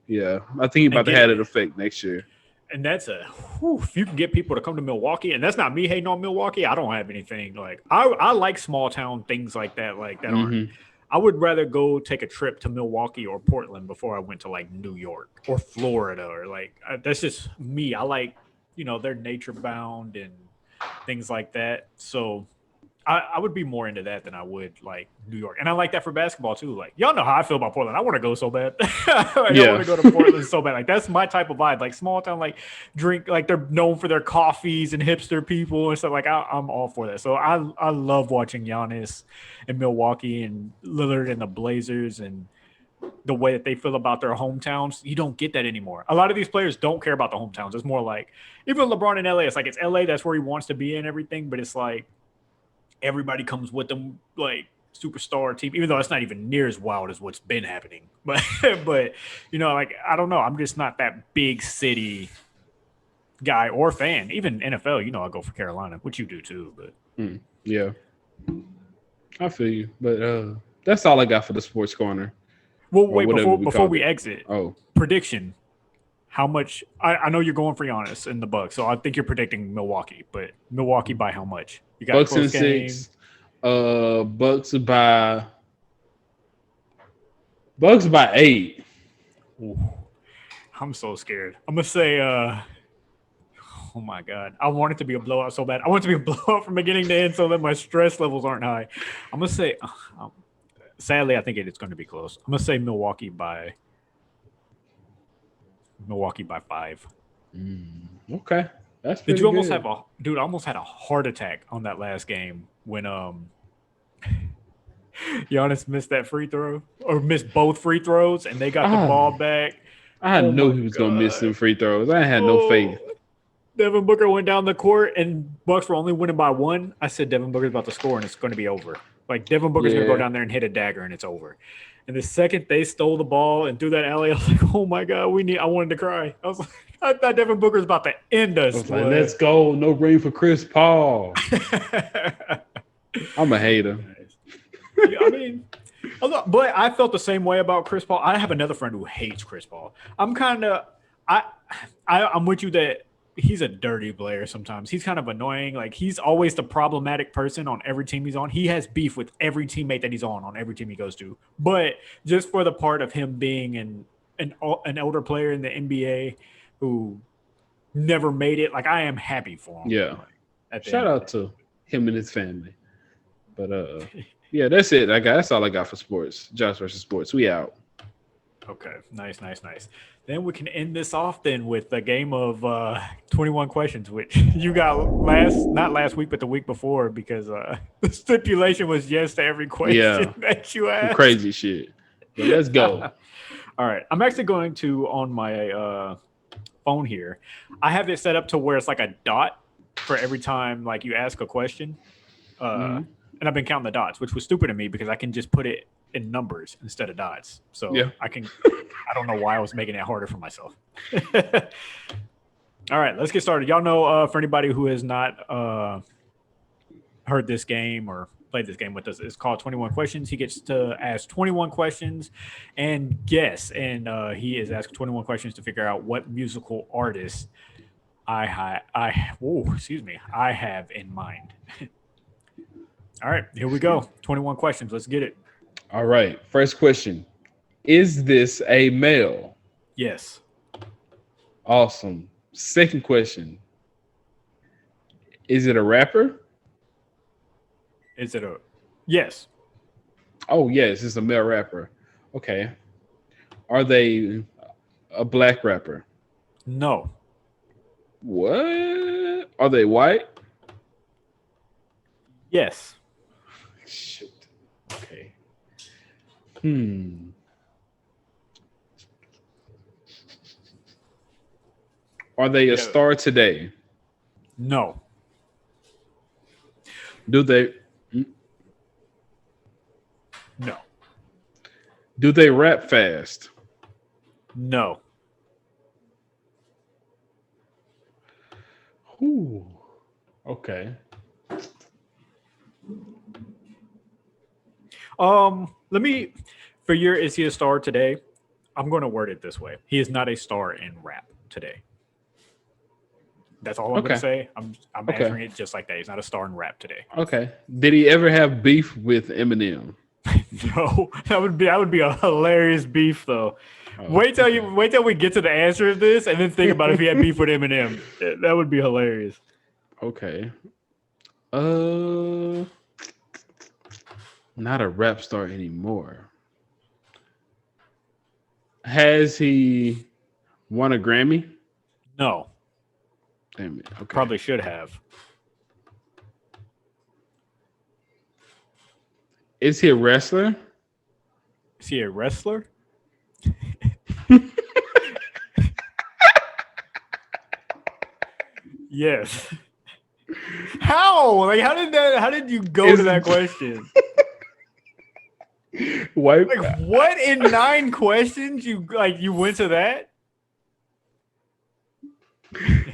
Yeah, I think he and about to have get that effect next year. and that's if you can get people to come to Milwaukee, and that's not me hating on Milwaukee. I don't have anything like I like small town things like that aren't. Hmm. I would rather go take a trip to Milwaukee or Portland before I went to like New York or Florida or like that's just me. I like they're nature bound and things like that. So I would be more into that than I would like New York. And I like that for basketball too. Like y'all know how I feel about Portland. I want to go so bad. Like, I want Yeah. to go to Portland so bad. Like that's my type of vibe. Like small town, like drink, like they're known for their coffees and hipster people and stuff. Like I'm all for that. So I love watching Giannis and Milwaukee and Lillard and the Blazers and the way that they feel about their hometowns. You don't get that anymore. A lot of these players don't care about the hometowns. It's more like even LeBron in LA. It's like it's LA. That's where he wants to be and everything. But it's like everybody comes with them like superstar team, even though it's not even near as wild as what's been happening. But but like I don't know. I'm just not that big city guy or fan. Even NFL, I go for Carolina, which you do too. But Yeah, I feel you. But that's all I got for the sports corner well, or wait whatever we before called we it. exit. Oh, Prediction: how much? I know you're going for Giannis in the Bucks, so I think you're predicting Milwaukee. But Milwaukee by how much? You got a Bucks close and game. 6. Bucks by 8. Ooh, I'm so scared. I'm gonna say oh my god! I want it to be a blowout so bad. I want it to be a blowout from beginning to end, so that my stress levels aren't high. I'm gonna say, sadly, I think it's going to be close. I'm gonna say Milwaukee by 5. Okay, that's Did pretty you almost good. have a dude? I almost had a heart attack on that last game when Giannis missed that free throw or missed both free throws, and they got the Ah, ball back. I Oh knew my he was gonna miss god! some free throws. I had no Oh, faith. Devin Booker went down the court, and Bucks were only winning by one. I said Devin Booker's about to score, and it's going to be over. Like Devin Booker's going to go Yeah, down there and hit a dagger, and it's over. And the second they stole the ball and threw that alley, I was like, "Oh my god, we need!" I wanted to cry. I was like, I thought Devin Booker's about to end I us, was like, boy. let's go. No ring for Chris Paul. I'm a hater. Yeah, I mean, but I felt the same way about Chris Paul. I have another friend who hates Chris Paul. I'm kind of, I, I'm with you that he's a dirty player. Sometimes he's kind of annoying. Like he's always the problematic person on every team he's on. He has beef with every teammate that he's on every team he goes to. But just for the part of him being an older player in the NBA who never made it, like I am happy for him. Yeah. Like, at the Shout end of the out to him and his family. But yeah, that's it. That's all I got for sports. Josh versus sports. We out. Okay, nice. Then we can end this off then with a game of 21 questions, which you got not last week, but the week before, because the stipulation was yes to every question Yeah. that you Some asked. crazy shit. But let's go. All right, I'm actually going to on my phone here. I have it set up to where it's like a dot for every time like you ask a question, and I've been counting the dots, which was stupid of me because I can just put it in numbers instead of dots. So Yeah. I don't know why I was making it harder for myself. All right, let's get started. Y'all know for anybody who has not heard this game or played this game with us, it's called 21 Questions. He gets to ask 21 questions and guess. And he is asking 21 questions to figure out what musical artist I have in mind. All right, here we go. 21 questions. Let's get it. All right. First question. Is this a male? Yes. Awesome. Second question. Is it a rapper? Is it a yes? Oh, yes, it's a male rapper. Okay. Are they a black rapper? No. What? Are they white? Yes. Shoot. Okay. Are they a Yeah. star today? No. Do they No. do they rap fast? No. Ooh. Okay. Let me for your is he a star today? I'm going to word it this way. He is not a star in rap today. That's all I'm going to say. I'm Okay. answering it just like that. He's not a star in rap today. Okay. Did he ever have beef with Eminem? No, that would be a hilarious beef though. Oh, Wait till we get to the answer of this, and then think about if he had beef with Eminem. That would be hilarious. okay. Not a rap star anymore. Has he won a Grammy? No, Damn it. Okay. probably should have. Is he a wrestler? Is he a wrestler? Yes. How? Like, how did you go to that question? White. Like, what in 9 questions you went to that?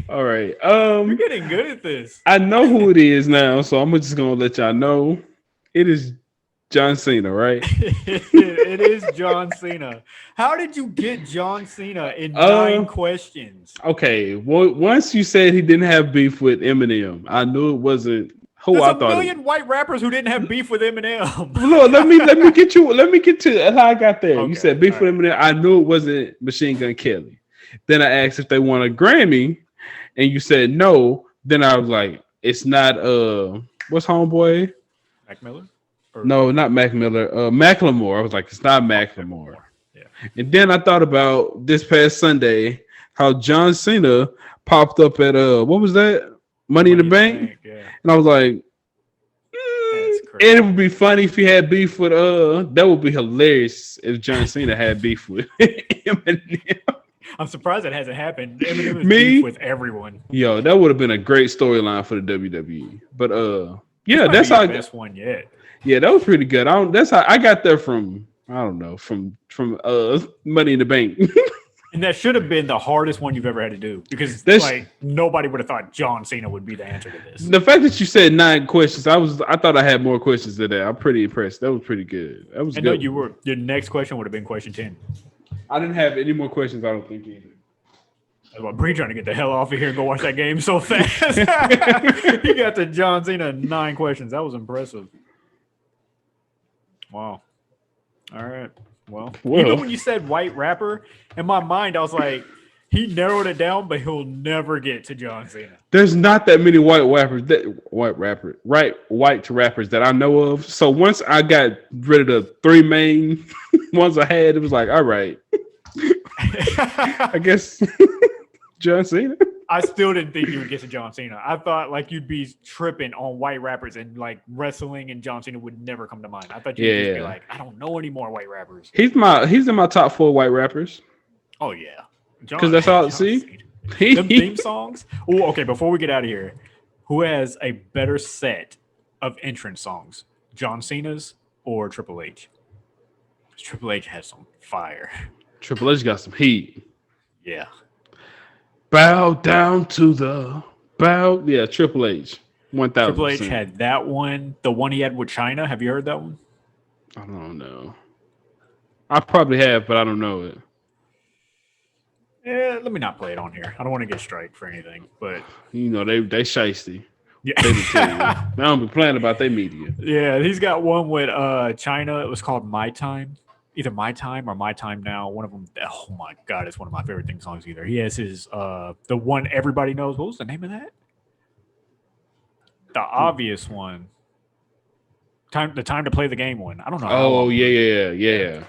All right. You're getting good at this. I know who it is now, so I'm just gonna let y'all know. It is John Cena, right? It is John Cena. How did you get John Cena in 9 questions? Okay. Well, once you said he didn't have beef with Eminem, I knew it wasn't who There's I a thought. million white rappers who didn't have beef with Eminem. Look, let me get to how I got there. Okay, You said beef all with Eminem. I knew it wasn't Machine Gun Kelly. Then I asked if they won a Grammy, and you said no. Then I was like, it's not what's homeboy? Mac Miller? No, not Mac Miller. Macklemore. I was like, it's not Macklemore. Yeah. And then I thought about this past Sunday, how John Cena popped up at what was that? Money in the Bank? Yeah, And I was like, that's and it crazy. would be funny if he had beef with that would be hilarious if John Cena had beef with Eminem. I'm surprised it hasn't happened. Eminem is beef Me, with everyone. yo, that would have been a great storyline for the WWE. But This yeah, might be that's your how best one yet. yeah, that was pretty good. That's how I got there from. I don't know from Money in the Bank. And that should have been the hardest one you've ever had to do because This like nobody would have thought John Cena would be the answer to this. the fact that you said 9 questions, I thought I had more questions than that. I'm pretty impressed. That was pretty good. That was And no, good. your next question would have been question 10. I didn't have any more questions. I don't think either. That's why Bree trying to get the hell off of here and go watch that game so fast. He got to John Cena 9 questions. That was impressive. Wow. All right. Well, even when you said white rapper, in my mind, I was like, he narrowed it down, but he'll never get to John Cena. There's not that many white rappers that I know of. So once I got rid of the 3 main ones I had, it was like, all right, I guess John Cena. I still didn't think you would get to John Cena. I thought like you'd be tripping on white rappers and like wrestling and John Cena would never come to mind. I thought you'd just be like, I don't know any more white rappers. He's in my top 4 white rappers. Oh yeah. Because that's all I see. Them theme songs. Oh, okay. Before we get out of here, who has a better set of entrance songs? John Cena's or Triple H? Triple H has some fire. Triple H got some heat. Yeah. Bow down to the bow. Yeah, Triple H. 1000%. Triple H had that one. The one he had with China. Have you heard that one? I don't know. I probably have, but I don't know it. Yeah, let me not play it on here. I don't want to get striked for anything, but you know they shiesty. Yeah. They don't be playing about their media. Yeah, he's got one with China. It was called My Time. Either My Time or My Time Now. One of them. Oh my god, it's one of my favorite theme songs. Either he has his the one everybody knows. What was the name of that? The obvious one. The time to play the game one. I don't know. Oh yeah.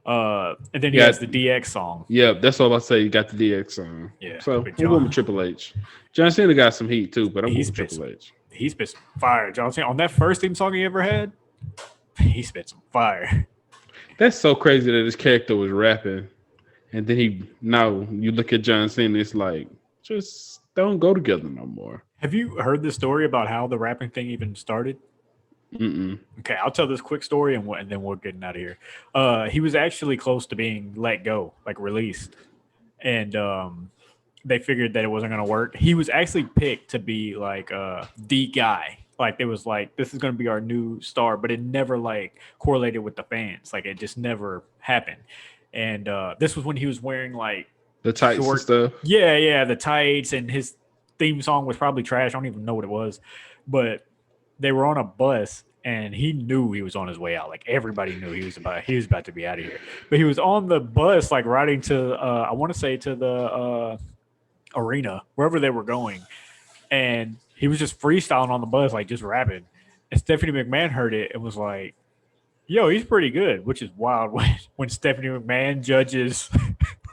And then he has the DX song. Yeah, that's all I say. You got the DX song. Yeah. So I'm going with Triple H. John Cena got some heat too, but I'm going with Triple H. He spit some fire. John Cena on that first theme song he ever had. He spit some fire. That's so crazy that his character was rapping, and then now you look at John Cena, it's like just don't go together no more. Have you heard the story about how the rapping thing even started? Mm-mm. Okay, I'll tell this quick story and then we're getting out of here. He was actually close to being let go, like released, and they figured that it wasn't going to work. He was actually picked to be like the guy. Like it was like this is going to be our new star, but it never like correlated with the fans. Like it just never happened. And this was when he was wearing like the tights and stuff. Yeah, the tights, and his theme song was probably trash. I don't even know what it was, but they were on a bus and he knew he was on his way out. Like everybody knew he was about to be out of here. But he was on the bus, like riding to I want to say to the arena, wherever they were going. And he was just freestyling on the bus, like just rapping. And Stephanie McMahon heard it and was like, yo, he's pretty good, which is wild when Stephanie McMahon judges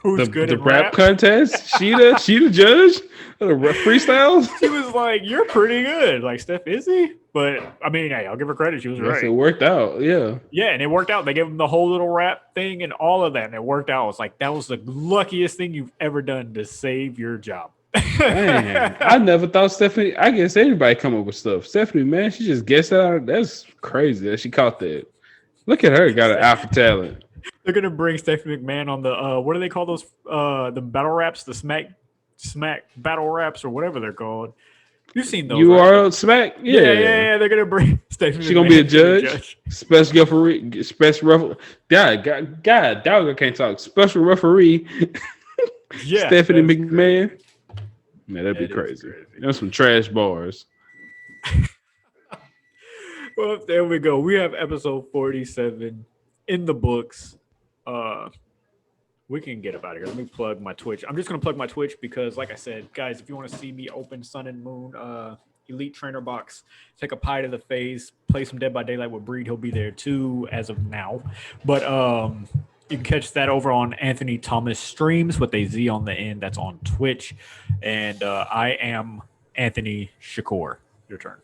who's good at rap contest. She the judge of the freestyles. She was like, "You're pretty good." Like Steph, is he? But I mean, hey, I'll give her credit. She was right. It worked out. Yeah. Yeah, and it worked out. They gave him the whole little rap thing and all of that, and it worked out. It's like that was the luckiest thing you've ever done to save your job. Man, I never thought Stephanie. I guess anybody come up with stuff. Stephanie, man, she just guessed out. That's crazy that she caught that. Look at her, got an alpha talent. They're gonna bring Stephanie McMahon on the what do they call those? The battle raps, the smack battle raps, or whatever they're called. You've seen those. You are smack, yeah. They're gonna bring Stephanie. She's gonna be a judge, special referee, special referee. God, dog, I can't talk. Special referee. Yeah, Stephanie McMahon. Crazy. Yeah, that'd be crazy. There's some trash bars. Well, there we go. We have episode 47 in the books. We can get up out of here. Let me plug my Twitch. I'm just going to plug my Twitch because, like I said, guys, if you want to see me open Sun and Moon Elite Trainer Box, take a pie to the face, play some Dead by Daylight with Breed, he'll be there too as of now. But You can catch that over on Anthony Thomas Streams with a Z on the end. That's on Twitch. And I am Anthony Shakur. Your turn.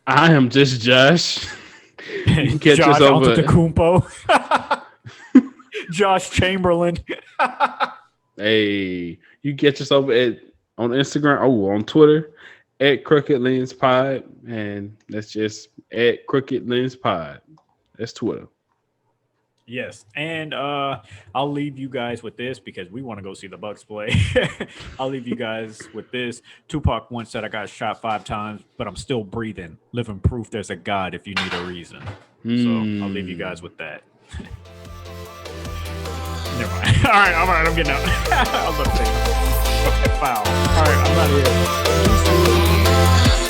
I am just Josh. You can catch Josh us over. Antetokounmpo. Josh Chamberlain. Hey, you catch us over on Instagram. On Twitter at Crooked Lens Pod, and that's just at Crooked Lens Pod. That's Twitter. Yes, and I'll leave you guys with this because we want to go see the Bucks play. I'll leave you guys with this. Tupac once said, "I got shot 5 times, but I'm still breathing. Living proof there's a God if you need a reason." So I'll leave you guys with that. Never mind. All right, I'm getting out. I was about to say, foul. All right, I'm out of here.